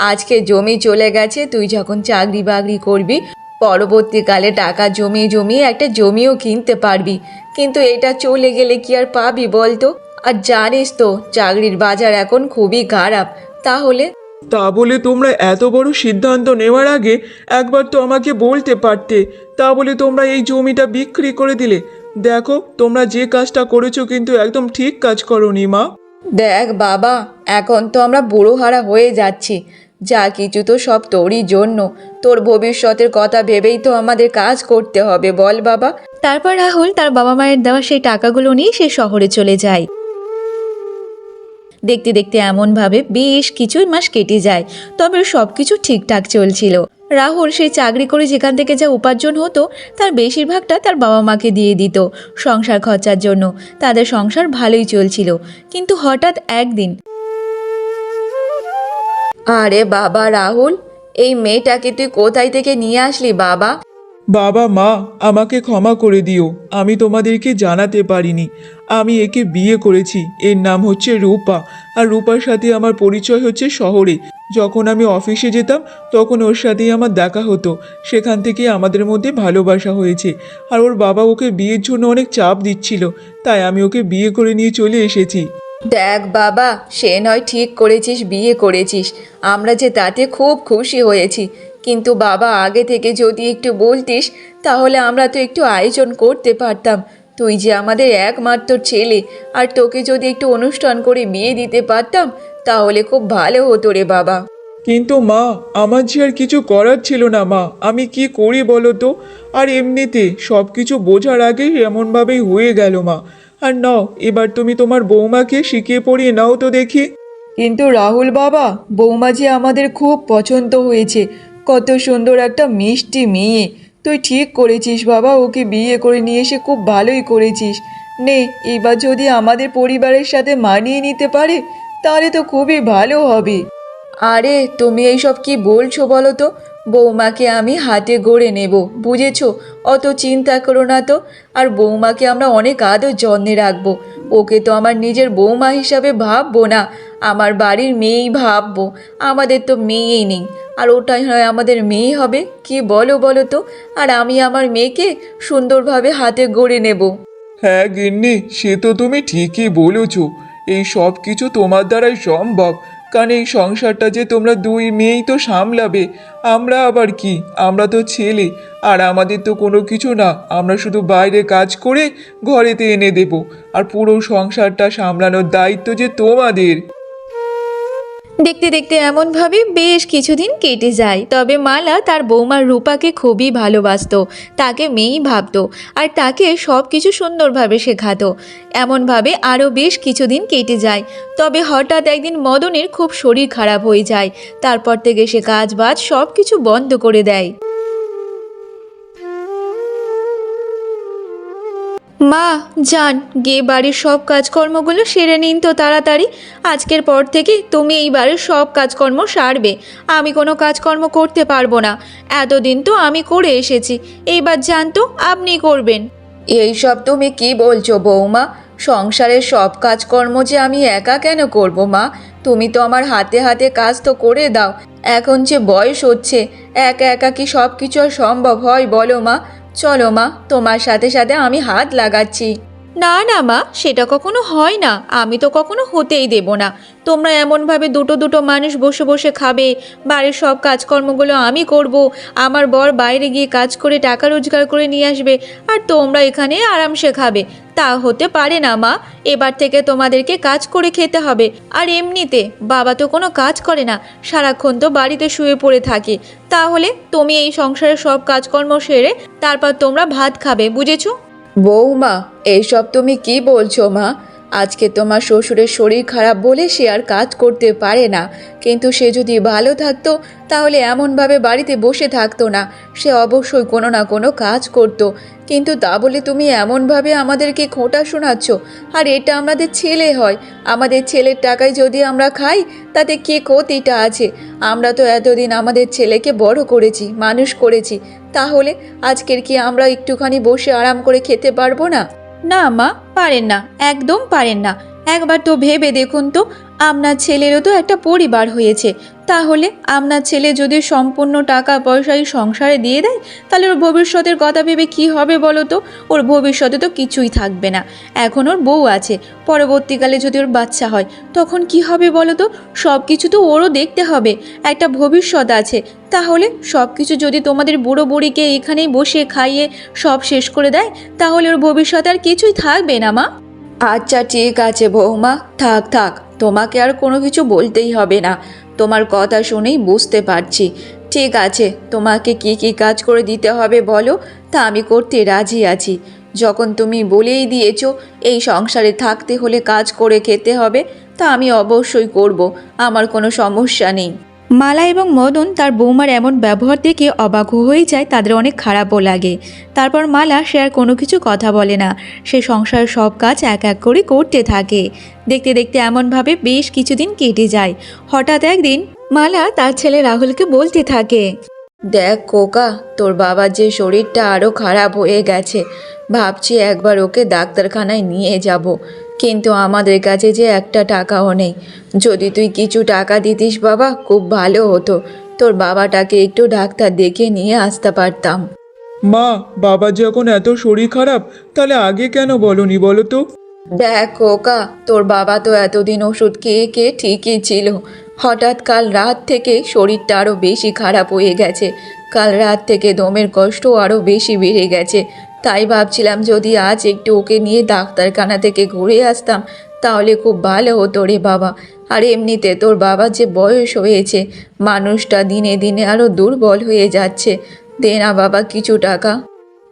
আজকে জমি চলে গেছে, তুই যখন চাকরি বাকরি করবি, পরবর্তীকালে টাকা জমিয়ে জমিয়ে একটা জমিও কিনতে পারবি। কিন্তু এটা চলে গেলে কি আর পাবি বলতো? আর জানিস তো, চাকরির বাজার এখন খুবই খারাপ। তাহলে তা বলে তোমরা এত বড় সিদ্ধান্ত নেওয়ার আগে একবার তো আমাকে বলতে পারতে। তা বলে তোমরা এই জমিটা বিক্রি করে দিলে। দেখো, তোমরা যে কাজটা করেছো কিন্তু একদম ঠিক কাজ করোনি মা। দেখ বাবা, এখন তো আমরা বুড়োহারা হয়ে যাচ্ছি। যা কিছু তো সব তোরই জন্য। তোর ভবিষ্যতের কথা ভেবেই তো আমাদের কাজ করতে হবে, বল বাবা। তারপর রাহুল তার বাবা মায়ের দেওয়া সেই টাকাগুলো নিয়ে সে শহরে চলে যায়। দেখতে দেখতে এমনভাবে বেশ কিছু মাস কেটে যায়, তবে সব কিছু ঠিকঠাক চলছিল। রাহুল সেই চাকরি করে যেখান থেকে যা উপার্জন হতো তার বেশিরভাগটা তার বাবা মাকে দিয়ে দিত সংসার খরচার জন্য। তাদের সংসার ভালোই চলছিল, কিন্তু হঠাৎ একদিন, আরে বাবা রাহুল, এই মেয়েটাকে তুই কোথায় থেকে নিয়ে আসলি বাবা? বাবা মা, আমাকে ক্ষমা করে দিও, আমি তোমাদেরকে জানাতে পারিনি। আমি একে বিয়ে করেছি। এর নাম হচ্ছে রূপা। আর রূপার সাথে আমার পরিচয় হচ্ছে শহরে। যখন আমি অফিসে যেতাম তখন ওর সাথেই আমার দেখা হতো। সেখান থেকে আমাদের মধ্যে ভালোবাসা হয়েছে। আর ওর বাবা ওকে বিয়ের জন্য অনেক চাপ দিচ্ছিল, তাই আমি ওকে বিয়ে করে নিয়ে চলে এসেছি। দেখ বাবা, সে নয় ঠিক করেছিস, বিয়ে করেছিস, আমরা যে তাতে খুব খুশি হয়েছি। কিন্তু বাবা, আগে থেকে যদি একটু বলতিস, তাহলে আমরা তো একটু আয়োজন করতে পারতাম। তুই যে আমাদের একমাত্র ছেলে, আর তোকে যদি একটু অনুষ্ঠান করে বিয়ে দিতে পারতাম, তাহলে খুব ভালো হতো রে বাবা। কিন্তু মা, আমার যে আর কিছু করার ছিল না মা, আমি কি করি বলো তো? আর এমনিতে সব কিছু বোঝার আগেই এমনভাবেই হয়ে গেল মা। আর নাও, এবার তুমি তোমার বৌমাকে শিখিয়ে পড়িয়ে নাও তো দেখি। কিন্তু রাহুল বাবা, বৌমা যে আমাদের খুব পছন্দ হয়েছে। কত সুন্দর একটা মিষ্টি মেয়ে। তুই ঠিক করেছিস বাবা, ওকে বিয়ে করে নিয়ে এসে খুব ভালোই করেছিস। নে, এবার যদি আমাদের পরিবারের সাথে মানিয়ে নিতে পারে, তাহলে তো খুবই ভালো হবে। আরে তুমি এইসব কি বলছো বলো তো? বৌমাকে আমি হাতে গড়ে নেব, বুঝেছো? অত চিন্তা করো না তো। আর বৌমাকে আমরা অনেক আদর যত্নে রাখবো। ওকে তো আমার নিজের বৌমা হিসাবে ভাববো না, আমার বাড়ির মেয়েই ভাববো। আমাদের তো মেয়েই নেই, আর ওটাই হয় আমাদের মেয়ে হবে। কি বলো বলো তো? আর আমি আমার মেয়েকে সুন্দরভাবে হাতে গড়ে নেব। হ্যাঁ গিন্নি, সে তো তুমি ঠিকই বলেছ। এই সব কিছু তোমার দ্বারাই সম্ভব, কারণ এই সংসারটা যে তোমরা দুই মেয়েই তো সামলাবে। আমরা আবার কি, আমরা তো ছেলে, আর আমাদের তো কোনো কিছু না। আমরা শুধু বাইরে কাজ করে ঘরেতে এনে দেব, আর পুরো সংসারটা সামলানোর দায়িত্ব যে তোমাদের। দেখতে দেখতে এমনভাবে বেশ কিছুদিন কেটে যায়। তবে মালা তার বৌমার রূপাকে খুবই ভালোবাসতো, তাকে মেয়েই ভাবতো, আর তাকে সব কিছু সুন্দরভাবে শেখাতো। এমনভাবে আরও বেশ কিছুদিন কেটে যায়। তবে হঠাৎ একদিন মদনের খুব শরীর খারাপ হয়ে যায়। তারপর থেকে সে কাজ বাজ সব কিছু বন্ধ করে দেয়। মা যান, গিয়ে বাড়ির সব কাজকর্মগুলো সেরে নিন তো তাড়াতাড়ি। আজকের পর থেকে তুমি এই বাড়ির সব কাজকর্ম সারবে, আমি কোনো কাজকর্ম করতে পারবো না। এতদিন তো আমি করে এসেছি, এইবার যান তো, আপনি করবেন। এই সব তুমি কি বলছো বৌমা? সংসারের সব কাজকর্ম যে আমি একা কেন করব মা? তুমি তো আমার হাতে হাতে কাজ তো করে দাও। এখন যে বয়স হচ্ছে, একা একা কি সব কিছু আর সম্ভব হয় বলো মা? চলো মা, তোমার সাথে সাথে আমি হাত লাগাচ্ছি। না না মা, সেটা কখনো হয় না, আমি তো কখনো হতেই দেব না। তোমরা এমনভাবে দুটো দুটো মানুষ বসে বসে খাবে, বাড়ির সব কাজকর্মগুলো আমি করব, আমার বর বাইরে গিয়ে কাজ করে টাকা রোজগার করে নিয়ে আসবে, আর তোমরা এখানে আরামসে খাবে। তা হতে পারে না মা, এবার থেকে তোমাদেরকে কাজ করে খেতে হবে। আর এমনিতে বাবা তো কোনো কাজ করে না, সারাক্ষণ তো বাড়িতে শুয়ে পড়ে থাকে। তাহলে তুমি এই সংসারের সব কাজকর্ম সেরে তারপর তোমরা ভাত খাবে, বুঝেছো? বৌমা, এইসব তুমি কি বলছো মা? আজকে তোমার শ্বশুরের শরীর খারাপ বলে সে আর কাজ করতে পারে না, কিন্তু সে যদি ভালো থাকতো তাহলে এমনভাবে বাড়িতে বসে থাকতো না। সে অবশ্যই কোনো না কোনো কাজ করতো, কিন্তু তা বলে তুমি এমনভাবে আমাদেরকে খোঁটা শোনাচ্ছ। আর এটা আমাদের ছেলে হয়, আমাদের ছেলের টাকায় যদি আমরা খাই তাতে কে ক্ষতিটা আছে? আমরা তো এতদিন আমাদের ছেলেকে বড় করেছি, মানুষ করেছি, তাহলে আজকের কি আমরা একটুখানি বসে আরাম করে খেতে পারবো না? না মা, পারেন না, একদম পারেন না। একবার তো ভেবে দেখুন তো, আপনার ছেলেরও তো একটা পরিবার হয়েছে। তাহলে আপনার ছেলে যদি সম্পূর্ণ টাকা পয়সাই সংসারে দিয়ে দেয়, তাহলে ওর ভবিষ্যতের কথা ভেবে কি হবে বলো তো? ওর ভবিষ্যতে তো কিছুই থাকবে না। এখন ওর বউ আছে, পরবর্তীকালে যদি ওর বাচ্চা হয় তখন কি হবে বলো তো? সব কিছু তো ওরও দেখতে হবে, একটা ভবিষ্যৎ আছে। তাহলে সব কিছু যদি তোমাদের বুড়ো বুড়িকে এখানেই বসিয়ে খাইয়ে সব শেষ করে দেয়, তাহলে ওর ভবিষ্যৎ আর কিছুই থাকবে না মা। আচ্ছা ঠিক আছে বৌমা, থাক থাক, তোমাকে আর কোনো কিছু বলতেই হবে না। তোমার কথা শুনেই বুঝতে পারছি। ঠিক আছে, তোমাকে কি কি কাজ করে দিতে হবে বলো, তা আমি করতে রাজি আছি। যখন তুমি বলেই দিয়েছো এই সংসারে থাকতে হলে কাজ করে খেতে হবে, তা আমি অবশ্যই করব, আমার কোনো সমস্যা নেই। মালা এবং মদন তার বৌমার এমন ব্যবহার দেখে অবাক হয়ে যায়, তাদের অনেক খারাপও লাগে। তারপর মালা সে আর কোনো কিছু কথা বলে না, সে সংসারের সব কাজ এক এক করে করতে থাকে। দেখতে দেখতে এমনভাবে বেশ কিছুদিন কেটে যায়। হঠাৎ একদিন মালা তার ছেলে রাহুলকে বলতে থাকে, দেখ খোকা, তোর বাবার যে শরীরটা আরও খারাপ হয়ে গেছে, ভাবছি একবার ওকে ডাক্তারখানায় নিয়ে যাব, কিন্তু আমাদের কাছে যে একটা টাকাও নেই। যদি তুই কিছু টাকা দিতিস বাবা, খুব ভালো হতো, তোর বাবাটাকে একটু ডাক্তার দেখে নিয়ে আসতে পারতাম। মা, বাবার যখন এত শরীর খারাপ, তাহলে আগে কেন বলনি বলো তো? দেখ খোকা, তোর বাবা তো এতদিন ওষুধ খেয়ে খেয়ে ঠিকই ছিল, হঠাৎ কাল রাত থেকে শরীরটা আরও বেশি খারাপ হয়ে গেছে। কাল রাত থেকে দমের কষ্ট আরও বেশি বেড়ে গেছে। তাই ভাবছিলাম যদি আজ একটু ওকে নিয়ে ডাক্তারখানা থেকে ঘুরে আসতাম তাহলে খুব ভালো হতো রে বাবা। আর এমনিতে তোর বাবার যে বয়স হয়েছে, মানুষটা দিনে দিনে আরও দুর্বল হয়ে যাচ্ছে। দে না বাবা কিছু টাকা।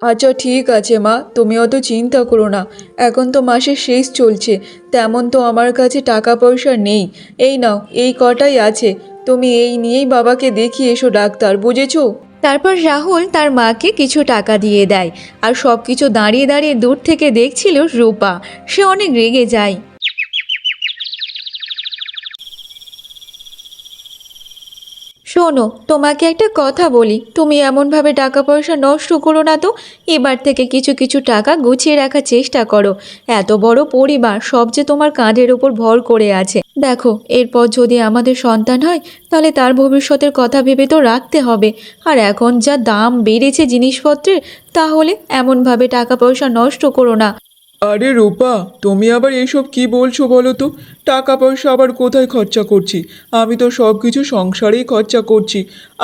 আচ্ছা ঠিক আছে মা, তুমি অত চিন্তা করো না। এখন তো মাসের শেষ চলছে, তেমন তো আমার কাছে টাকা পয়সা নেই। এই নাও, এই কটাই আছে, তুমি এই নিয়েই বাবাকে দেখিয়ে এসো ডাক্তার, বুঝেছো? তারপর রাহুল তার মাকে কিছু টাকা দিয়ে দেয়। আর সব কিছু দাঁড়িয়ে দাঁড়িয়ে দূর থেকে দেখছিল রূপা। সে অনেক রেগে যায়। শোনো, তোমাকে একটা কথা বলি, তুমি এমনভাবে টাকা পয়সা নষ্ট করো না তো। এবার থেকে কিছু কিছু টাকা গুছিয়ে রাখার চেষ্টা করো। এত বড় পরিবার, সব যে তোমার কাঁধের ওপর ভর করে আছে। দেখো, এরপর যদি আমাদের সন্তান হয় তাহলে তার ভবিষ্যতের কথা ভেবে তো রাখতে হবে। আর এখন যা দাম বেড়েছে জিনিসপত্রের, তাহলে এমনভাবে টাকা পয়সা নষ্ট করো না। আরে রূপা, তুমি আবার এসব কি বলছো বলো তো? টাকা পয়সা আবার কোথায় খরচা করছি? আমি তো সব কিছু সংসারেই খরচা করছি,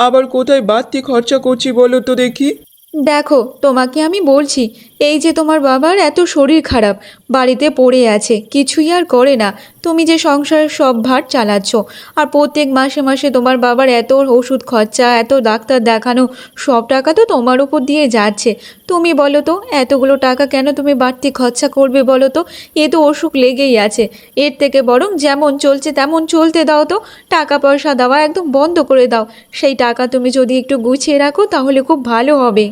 আবার কোথায় বাড়তি খরচা করছি বলো তো দেখি। দেখো, তোমাকে আমি বলছি, এই যে তোমার বাবার এত শরীর খারাপ, বাড়িতে পড়ে আছে, কিছুই আর করে না। তুমি যে সংসারের সব ভার চালাচ্ছ, আর প্রত্যেক মাসে মাসে তোমার বাবার এত ওষুধ খরচা, এত ডাক্তার দেখানো, সব টাকা তো তোমার উপর দিয়ে যাচ্ছে। তুমি বলো তো, এতগুলো টাকা কেন তুমি বাড়তি খরচা করবে বলো তো? এ তো অসুখ লেগেই আছে। এর থেকে বরং যেমন চলছে তেমন চলতে দাও তো। টাকা পয়সা দেওয়া একদম বন্ধ করে দাও। সেই টাকা তুমি যদি একটু গুছিয়ে রাখো তাহলে খুব ভালো হবে।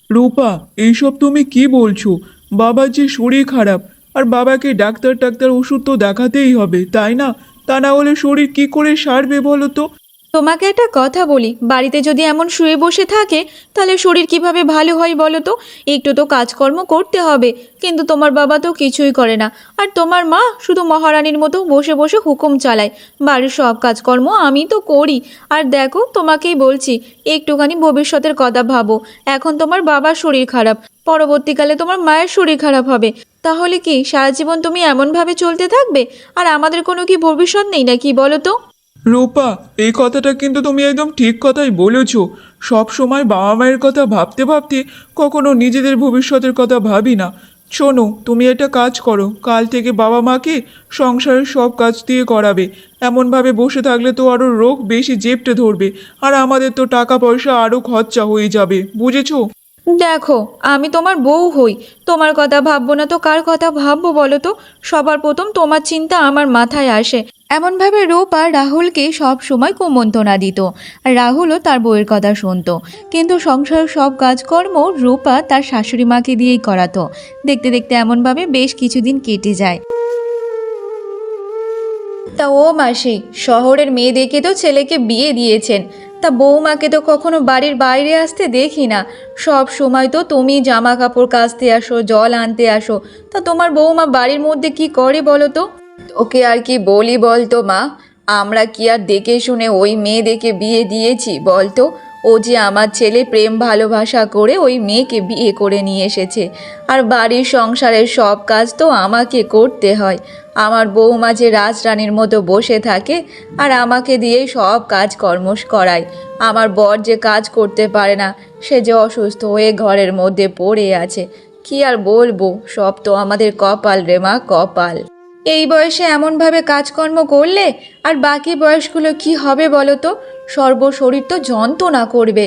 রূপা, এইসব তুমি কি বলছো? বাবার যে শরীর খারাপ, আর বাবাকে ডাক্তার ওষুধ তো দেখাতেই হবে, তাই না? তা না হলে শরীর কি করে সারবে বলো তো? তোমাকে একটা কথা বলি, বাড়িতে যদি এমন শুয়ে বসে থাকে তাহলে শরীর কিভাবে ভালো হয় বলো তো? একটু তো কাজকর্ম করতে হবে, কিন্তু তোমার বাবা তো কিছুই করে না। আর তোমার মা শুধু মহারানীর মতো বসে বসে হুকুম চালায়। বাড়ির সব কাজকর্ম আমি তো করি। আর দেখো, তোমাকেই বলছি, একটুখানি ভবিষ্যতের কথা ভাবো। এখন তোমার বাবার শরীর খারাপ, পরবর্তীকালে তোমার মায়ের শরীর খারাপ হবে। তাহলে কি সারা জীবন তুমি এমনভাবে চলতে থাকবে? আর আমাদের কোনো কি ভবিষ্যৎ নেই নাকি বলো তো? রূপা, এই কথাটা কিন্তু তুমি একদম ঠিক কথাই বলেছো। সব সময় বাবা মায়ের কথা ভাবতে ভাবতে কখনো নিজেদের ভবিষ্যতের কথা ভাবি না। শোনো, তুমি একটা কাজ করো, কাল থেকে বাবা মাকে সংসারের সব কাজ দিয়ে করাবে। এমনভাবে বসে থাকলে তো আরও রোগ বেশি চেপটে ধরবে, আর আমাদের তো টাকা পয়সা আরও খরচা হয়ে যাবে, বুঝেছো? দেখো, আমি তোমার বউ হই, তোমার কথা ভাববো না তো কার কথা ভাববো বলো তো? সবার প্রথম তোমার চিন্তা আমার মাথায় আসে। এমনভাবে রূপা রাহুলকে সব সময় কুমন্ত্রণা দিত, আর রাহুলও তার বউয়ের কথা শুনতো। কিন্তু সংসারের সব কাজকর্ম রূপা তার শাশুড়ি মাকে দিয়েই করাতো। দেখতে দেখতে এমনভাবে বেশ কিছুদিন কেটে যায়। তা ও মাসি, শহরের মেয়ে দেখে তো ছেলেকে বিয়ে দিয়েছেন, তা বৌমাকে তো কখনো বাড়ির বাইরে আসতে দেখি না। সব সময় তো তুমি জামা কাপড় কাচতে আসো, জল আনতে আসো। তা তোমার বৌমা বাড়ির মধ্যে কি করে বলো তো? ওকে আর কি বলি বলতো মা, আমরা কি আর দেখে শুনে ওই মেয়ে দেখে বিয়ে দিয়েছি বলতো? ও যে আমার ছেলে প্রেম ভালোবাসা করে ওই মেয়েকে বিয়ে করে নিয়ে এসেছে, আর বাড়ির সংসারের সব কাজ তো আমাকে করতে হয়। আমার বৌমা যে রাজরানীর মতো বসে থাকে, আর আমাকে দিয়েই সব কাজকর্ম করায়। আমার বর যে কাজ করতে পারে না, সে যে অসুস্থ হয়ে ঘরের মধ্যে পড়ে আছে। কি আর বলবো, সব তো আমাদের কপাল রে মা, কপাল। এই বয়সে এমনভাবে কাজকর্ম করলে আর বাকি বয়সগুলো কি হবে বলো তো? সর্বশরীর তো যন্ত্রণা করবে।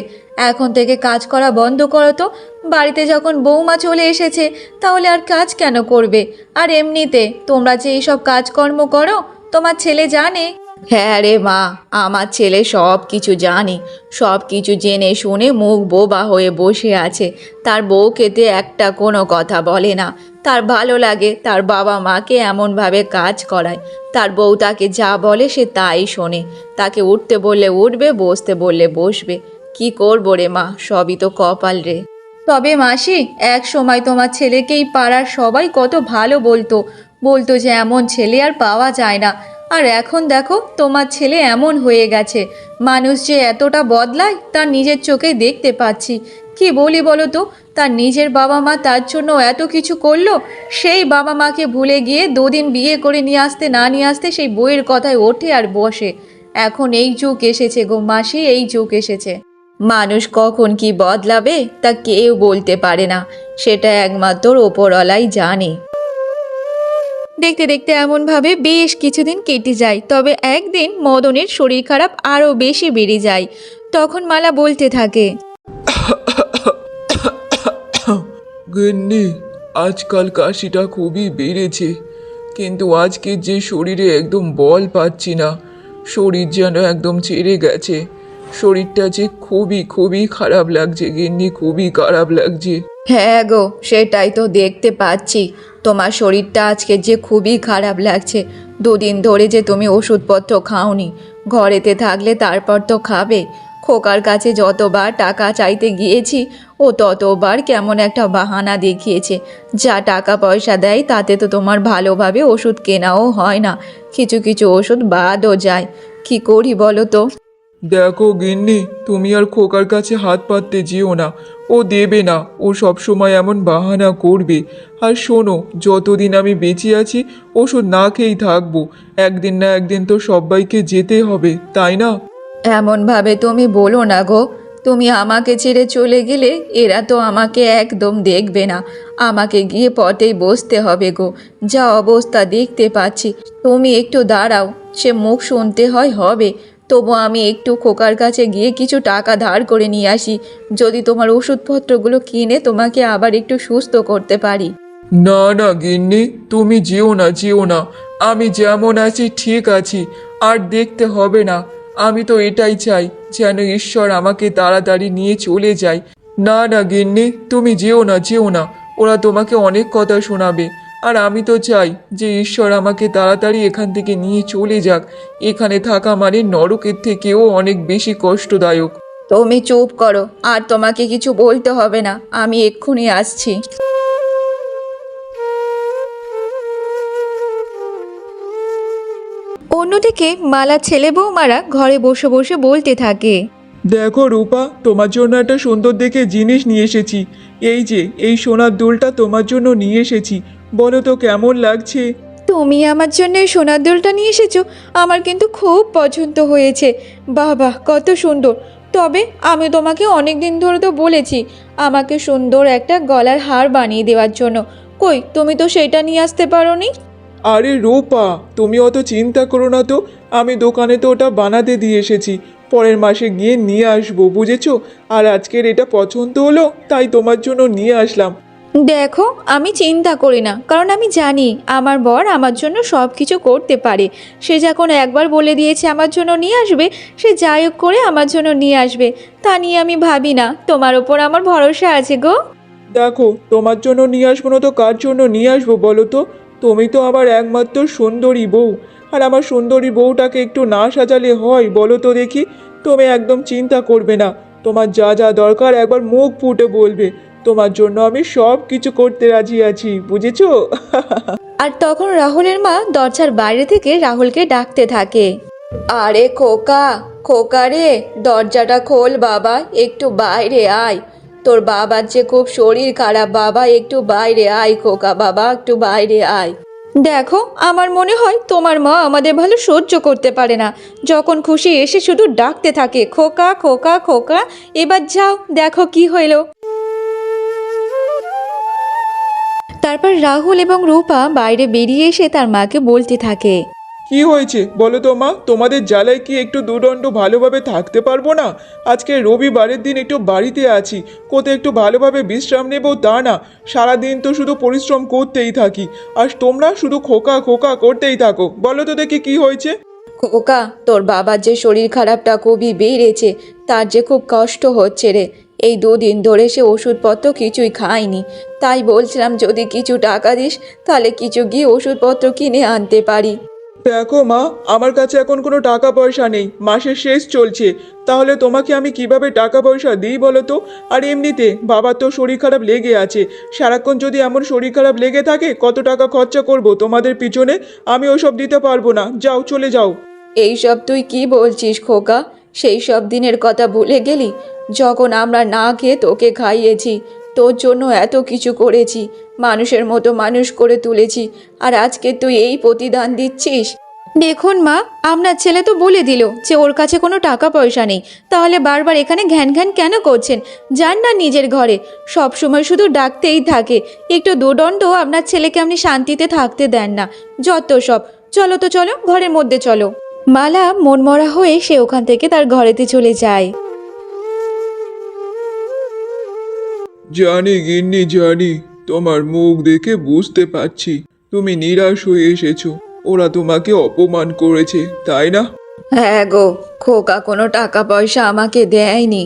এখন থেকে কাজ করা বন্ধ করো তো। বাড়িতে যখন বৌমা চলে এসেছে, তাহলে আর কাজ কেন করবে? আর এমনিতে তোমরা যে এইসব কাজকর্ম করো, তোমার ছেলে জানে? হ্যাঁ রে মা, আমার ছেলে সব কিছু জানে। সব কিছু জেনে শুনে মুখ বোবা হয়ে বসে আছে। তার বউকেতে একটা কোনো কথা বলে না। তার ভালো লাগে তার বাবা মাকে এমনভাবে কাজ করায়। তার বউ তাকে যা বলে সে তাই শোনে। তাকে উঠতে বললে উঠবে, বসতে বললে বসবে। কি করবো রে মা, সবই তো কপাল রে। তবে মাসি, এক সময় তোমার ছেলেকেই পাড়ার সবাই কত ভালো বলতো, বলতো যে এমন ছেলে আর পাওয়া যায় না। আর এখন দেখো, তোমার ছেলে এমন হয়ে গেছে। মানুষ যে এতটা বদলায় তার নিজের চোখে দেখতে পাচ্ছি। কি বলি বলো তো? তার নিজের বাবা মা তার জন্য এত কিছু করলো, সেই বাবা মাকে ভুলে গিয়ে দুদিন বিয়ে করে নিয়ে আসতে না নিয়ে আসতে সেই বইয়ের কথায় ওঠে আর বসে। এখন এই যুগ এসেছে গো মাসি, এই যুগ এসেছে। মানুষ কখন কি বদলাবে তা কেউ বলতে পারে না, সেটা একমাত্র ওপরওয়ালাই জানে। দেখতে দেখতে এমনভাবে বেশ কিছুদিন কেটে যায়। তবে একদিন মদনের শরীর খারাপ আরও বেশি বেড়ে যায়। তখন মালা বলতে থাকে, গিন্নি, আজকাল কাশিটা খুবই বেড়েছে, কিন্তু আজকে যে শরীরে একদম বল পাচ্ছি না। শরীর যেন একদম ছেড়ে গেছে। শরীরটা যে খুবই খুবই খারাপ লাগছে গিন্নি, খুবই খারাপ লাগছে। হ্যাঁ গো, সেটাই তো দেখতে পাচ্ছি। তোমার শরীরটা আজকে যে খুবই খারাপ লাগছে। দুদিন ধরে যে তুমি ওষুধপত্র খাওনি, ঘরেতে থাকলে তারপর তো খাবে। খোকার কাছে যতবার টাকা চাইতে গিয়েছি ও ততবার কেমন একটা বাহানা দেখিয়েছে। যা টাকা পয়সা দেয় তাতে তো তোমার ভালোভাবে ওষুধ কেনাও হয় না, কিছু কিছু ওষুধ বাদও যায়। কি করি বলো তো? দেখো গিন্নি, তুমি আর খোকার কাছে হাত পাততে যেও না, ও দেবে না, ও সবসময় এমন বাহানা করবে। আর শোনো, যতদিন আমি বেঁচে আছি ওষুধ না খেয়েই থাকবো, একদিন না একদিন তো সবাইকে যেতে হবে, তাই না? এমনভাবে তুমি বলো না গো। তুমি আমাকে ছেড়ে চলে গেলে এরা তো আমাকে একদম দেখবে না, আমাকে গিয়ে পথেই বসতে হবে গো। যা অবস্থা দেখতে পাচ্ছি। তুমি একটু দাঁড়াও, সে মুখ শুনতে হয় হবে, তবু আমি একটু খোকার কাছে গিয়ে কিছু টাকা ধার করে নিয়ে আসি, যদি তোমার ওষুধপত্রগুলো কিনে তোমাকে আবার একটু সুস্থ করতে পারি। না না গিন্নি, তুমি যেও না, যেও না। আমি যেমন আছি ঠিক আছি, আর দেখতে হবে না। আমি তো এটাই চাই, যেন ঈশ্বর আমাকে তাড়াতাড়ি নিয়ে চলে যায়। না না গিন্নি, তুমি যেও না, যেও না। ওরা তোমাকে অনেক কথা শোনাবে, আর আমি তো চাই যে ঈশ্বর আমাকে তাড়াতাড়ি এখান থেকে নিয়ে চলে যাক। এখানে থাকা মানে নরকের থেকেও অনেক বেশি কষ্টদায়ক। তুমি চুপ করো, আর তোমাকে কিছু বলতে হবে না, আমি এক্ষুনি আসছি। অন্যদিকে মালা ছেলে বৌমারা ঘরে বসে বসে বলতে থাকে। দেখো রূপা, তোমার জন্য একটা সুন্দর দেখে জিনিস নিয়ে এসেছি। এই যে এই সোনার দুলটা তোমার জন্য নিয়ে এসেছি, বলো তো কেমন লাগছে? তুমি আমার জন্য এই সোনার দুলটা নিয়ে এসেছো, আমার কিন্তু খুব পছন্দ হয়েছে। বাহ বাহ, কত সুন্দর। তবে আমি তোমাকে অনেক দিন ধরে তো বলেছি আমাকে সুন্দর একটা গলার হার বানিয়ে দেওয়ার জন্য, কই তুমি তো সেটা নিয়ে আসতে পারোনি। আরে রূপা, তুমি অত চিন্তা করো না তো, আমি দোকানে তো ওটা বানাতে দিয়ে এসেছি, পরের মাসে গিয়ে নিয়ে আসবো, বুঝেছো? আর আজকের এটা পছন্দ হলো তাই তোমার জন্য নিয়ে আসলাম। দেখো, আমি চিন্তা করি না, কারণ আমি জানি আমার বর আমার জন্য সব কিছু করতে পারে। সে যখন একবার বলে দিয়েছে আমার জন্য নিয়ে আসবে, সে যাই হোক করে আমার জন্য নিয়ে আসবে, তা নিয়ে আমি ভাবি না। তোমার ওপর আমার ভরসা আছে গো। দেখো, তোমার জন্য নিয়ে আসবো না তো কার জন্য নিয়ে আসবো বলো তো? তুমি তো আমার একমাত্র সুন্দরী বউ, আর আমার সুন্দরী বউটাকে একটু না সাজালে হয় বলো তো দেখি? তুমি একদম চিন্তা করবে না, তোমার যা যা দরকার একবার মুখ ফুটে বলবে, তোমার জন্য আমি সব কিছু করতে রাজি আছি, বুঝেছো? আর তখন রাহুলের মা দরজার বাইরে থেকে রাহুলকে ডাকতে থাকে। আরে খোকা, খোকা রে, দরজাটা খোল বাবা, একটু বাইরে আয়। তোর বাবার যে খুব শরীর খারাপ বাবা, একটু বাইরে আয় খোকা বাবা, একটু বাইরে আয়। দেখো, আমার মনে হয় তোমার মা আমাদের ভালো সহ্য করতে পারে না, যখন খুশি এসে শুধু ডাকতে থাকে খোকা খোকা খোকা। এবার যাও, দেখো কি হইলো। তারপর রাহুল এবং রূপা বাইরে বেরিয়ে এসে তার মাকে বলতে থাকে। কি হয়েছে বলো তো মা? তোমাদের জ্বালায় কি একটু দুদণ্ড ভালোভাবে থাকতে পারবো না? আজকে রবিবারের দিন একটু বাড়িতে আছি, কোথাও একটু ভালোভাবে বিশ্রাম নেব তা না, সারাদিন তো শুধু পরিশ্রম করতেই থাকি, আর তোমরা শুধু খোকা খোকা করতেই থাকো। বলো তো দেখি কি হয়েছে? খোকা, তোর বাবার যে শরীর খারাপটা খুবই বেড়েছে, তার যে খুব কষ্ট হচ্ছে রে। এই 2 দিন ধরে সে ওষুধপত্র কিছুই খায়নি, তাই বলছিলাম যদি কিছু টাকা দিস তাহলে কিছু গিয়ে ওষুধপত্র কিনে আনতে পারি। দেখো মা, আমার কাছে এখন কোনো টাকা পয়সা নেই, মাসের শেষ চলছে, তাহলে তোমাকে আমি কিভাবে টাকা পয়সা দিই বলো তো? আর এমনিতে বাবার তো শরীর খারাপ লেগে আছে, সারাক্ষণ যদি এমন শরীর খারাপ লেগে থাকে কত টাকা খরচা করব তোমাদের পিছনে? আমি ওসব দিতে পারবো না, যাও চলে যাও। এইসব তুই কি বলছিস খোকা? সেই সব দিনের কথা ভুলে গেলি, যখন আমরা না খেয়ে তোকে খাইয়েছি, তোর জন্য এত কিছু করেছি, মানুষের মতো মানুষ করে তুলেছি, আর আজকে তুই এই প্রতিদান দিচ্ছিস? দেখুন মা, আপনার ছেলে তো বলে দিল যে ওর কাছে কোনো টাকা পয়সা নেই, তাহলে বারবার এখানে ঘ্যান ঘ্যান কেন করছেন? যান না নিজের ঘরে, সব সময় শুধু ডাকতেই থাকে। একটু দুদণ্ড আপনার ছেলেকে আপনি শান্তিতে থাকতে দেন না, যত সব। চলো তো, চলো ঘরের মধ্যে চলো। মালা মনমরা হয়ে সে ওখান থেকে তার ঘরেতে চলে যায়। জানি গিন্নি, জানি, তোমার মুখ দেখে বুঝতে পারছি তুমি নিরাশ হয়ে এসেছো, ওরা তোমাকে অপমান করেছে, তাই না? হ্যাঁ গো, খোকা কোনো টাকা পয়সা আমাকে দেয়নি,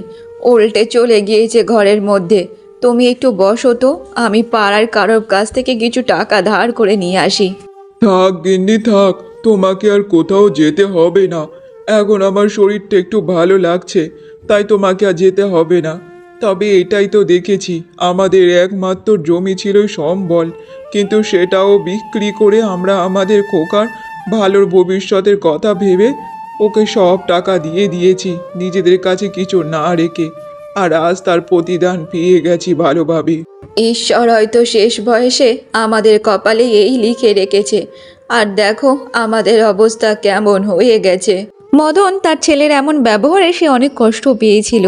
উল্টে চলে গিয়েছে ঘরের মধ্যে। তুমি একটু বসো তো, আমি পাড়ার কারোর কাছ থেকে কিছু টাকা ধার করে নিয়ে আসি। থাক গিন্নি থাক, তোমাকে আর কোথাও যেতে হবে না, এখন আমার শরীরটা একটু ভালো লাগছে, তাই তোমাকে আর যেতে হবে না। তবে এটাই তো দেখেছি, আমাদের একমাত্র জমি ছিল সম্বল, কিন্তু সেটাও বিক্রি করে আমরা আমাদের খোকার ভালোর ভবিষ্যতের কথা ভেবে ওকে সব টাকা দিয়ে দিয়েছি, নিজেদের কাছে কিছু না রেখে। আর আজ তার প্রতিদান পেয়ে গেছি ভালোভাবে। ঈশ্বর হয়তো শেষ বয়সে আমাদের কপালে এই লিখে রেখেছে। আর দেখো আমাদের অবস্থা কেমন হয়ে গেছে। মদন তার ছেলের এমন ব্যবহারে সে অনেক কষ্ট পেয়েছিল,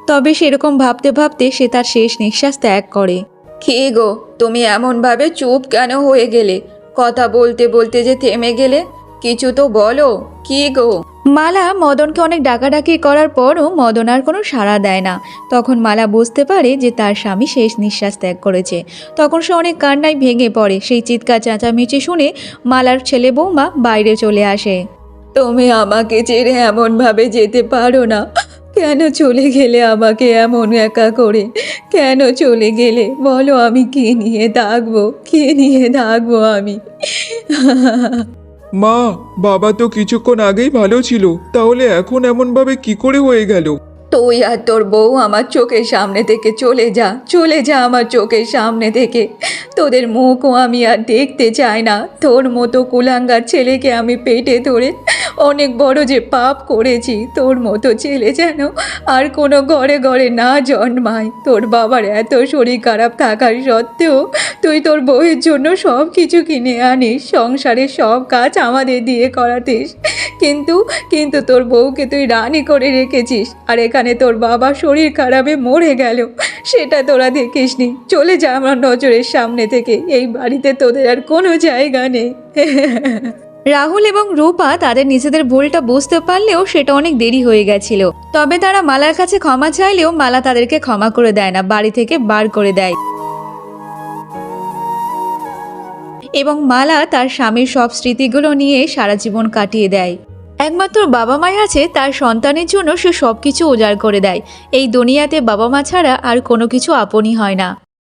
তবে সেরকম ভাবতে ভাবতে সে তার শেষ নিঃশ্বাস ত্যাগ করে। কি গো, তুমি এমনভাবে চুপ কেন হয়ে গেলে? কথা বলতে বলতে যে থেমে গেলে, কিছু তো বলো। কি গো? মালা মদনকে অনেক ডাকাডাকি করার পরও মদন আর কোনো সাড়া দেয় না। তখন মালা বুঝতে পারে যে তার স্বামী শেষ নিঃশ্বাস ত্যাগ করেছে। তখন সে অনেক কান্নায় ভেঙে পড়ে। সেই চিৎকার চেঁচামেচি শুনে মালার ছেলে বৌমা বাইরে চলে আসে। তুমি আমাকে ছেড়ে এমনভাবে যেতে পারো না। কেন চলে গেলে আমাকে এমন একা করে? কেন চলে গেলে বলো, আমি কি নিয়ে থাকবো? কি নিয়ে থাকবো আমি? মা, বাবা তো কিছুক্ষণ আগেই ভালো ছিল, তাহলে এখন এমনভাবে কি করে হয়ে গেল? তুই আর তোর বউ আমার চোখের সামনে থেকে চলে যা, চলে যা আমার চোখের সামনে থেকে। তোদের মুখও আমি আর দেখতে চাই না। তোর মতো কুলাঙ্গার ছেলেকে আমি পেটে ধরে অনেক বড় যে পাপ করেছি। তোর মতো ছেলে যেন আর কোনো ঘরে ঘরে না জন্মায়। তোর বাবার এত শরীর খারাপ থাকার সত্ত্বেও তুই তোর বউয়ের জন্য সব কিছু কিনে আনিস, সংসারের সব কাজ আমাদের দিয়ে করাতিস, কিন্তু কিন্তু তোর বউকে তুই রানী করে রেখেছিস। আর এখানে তোর বাবা শরীর খারাপে মরে গেল, সেটা তোরা দেখিসনি। চলে যা আমার নজরের সামনে থেকে। এই বাড়িতে তোদের আর কোনো জায়গা নেই। রাহুল এবং রূপা তাদের নিজেদের ভুলটা বুঝতে পারলেও সেটা অনেক দেরি হয়ে গেছিল। তবে তারা মালার কাছে ক্ষমা চাইলেও মালা তাদেরকে ক্ষমা করে দেয় না, বাড়ি থেকে বার করে দেয়। এবং মালা তার স্বামীর সব স্মৃতিগুলো নিয়ে সারা জীবন কাটিয়ে দেয়। একমাত্র বাবা মাই আছে তার সন্তানের জন্য, সে সব কিছু উজাড় করে দেয়। এই দুনিয়াতে বাবা মা ছাড়া আর কোনো কিছু আপনই হয় না।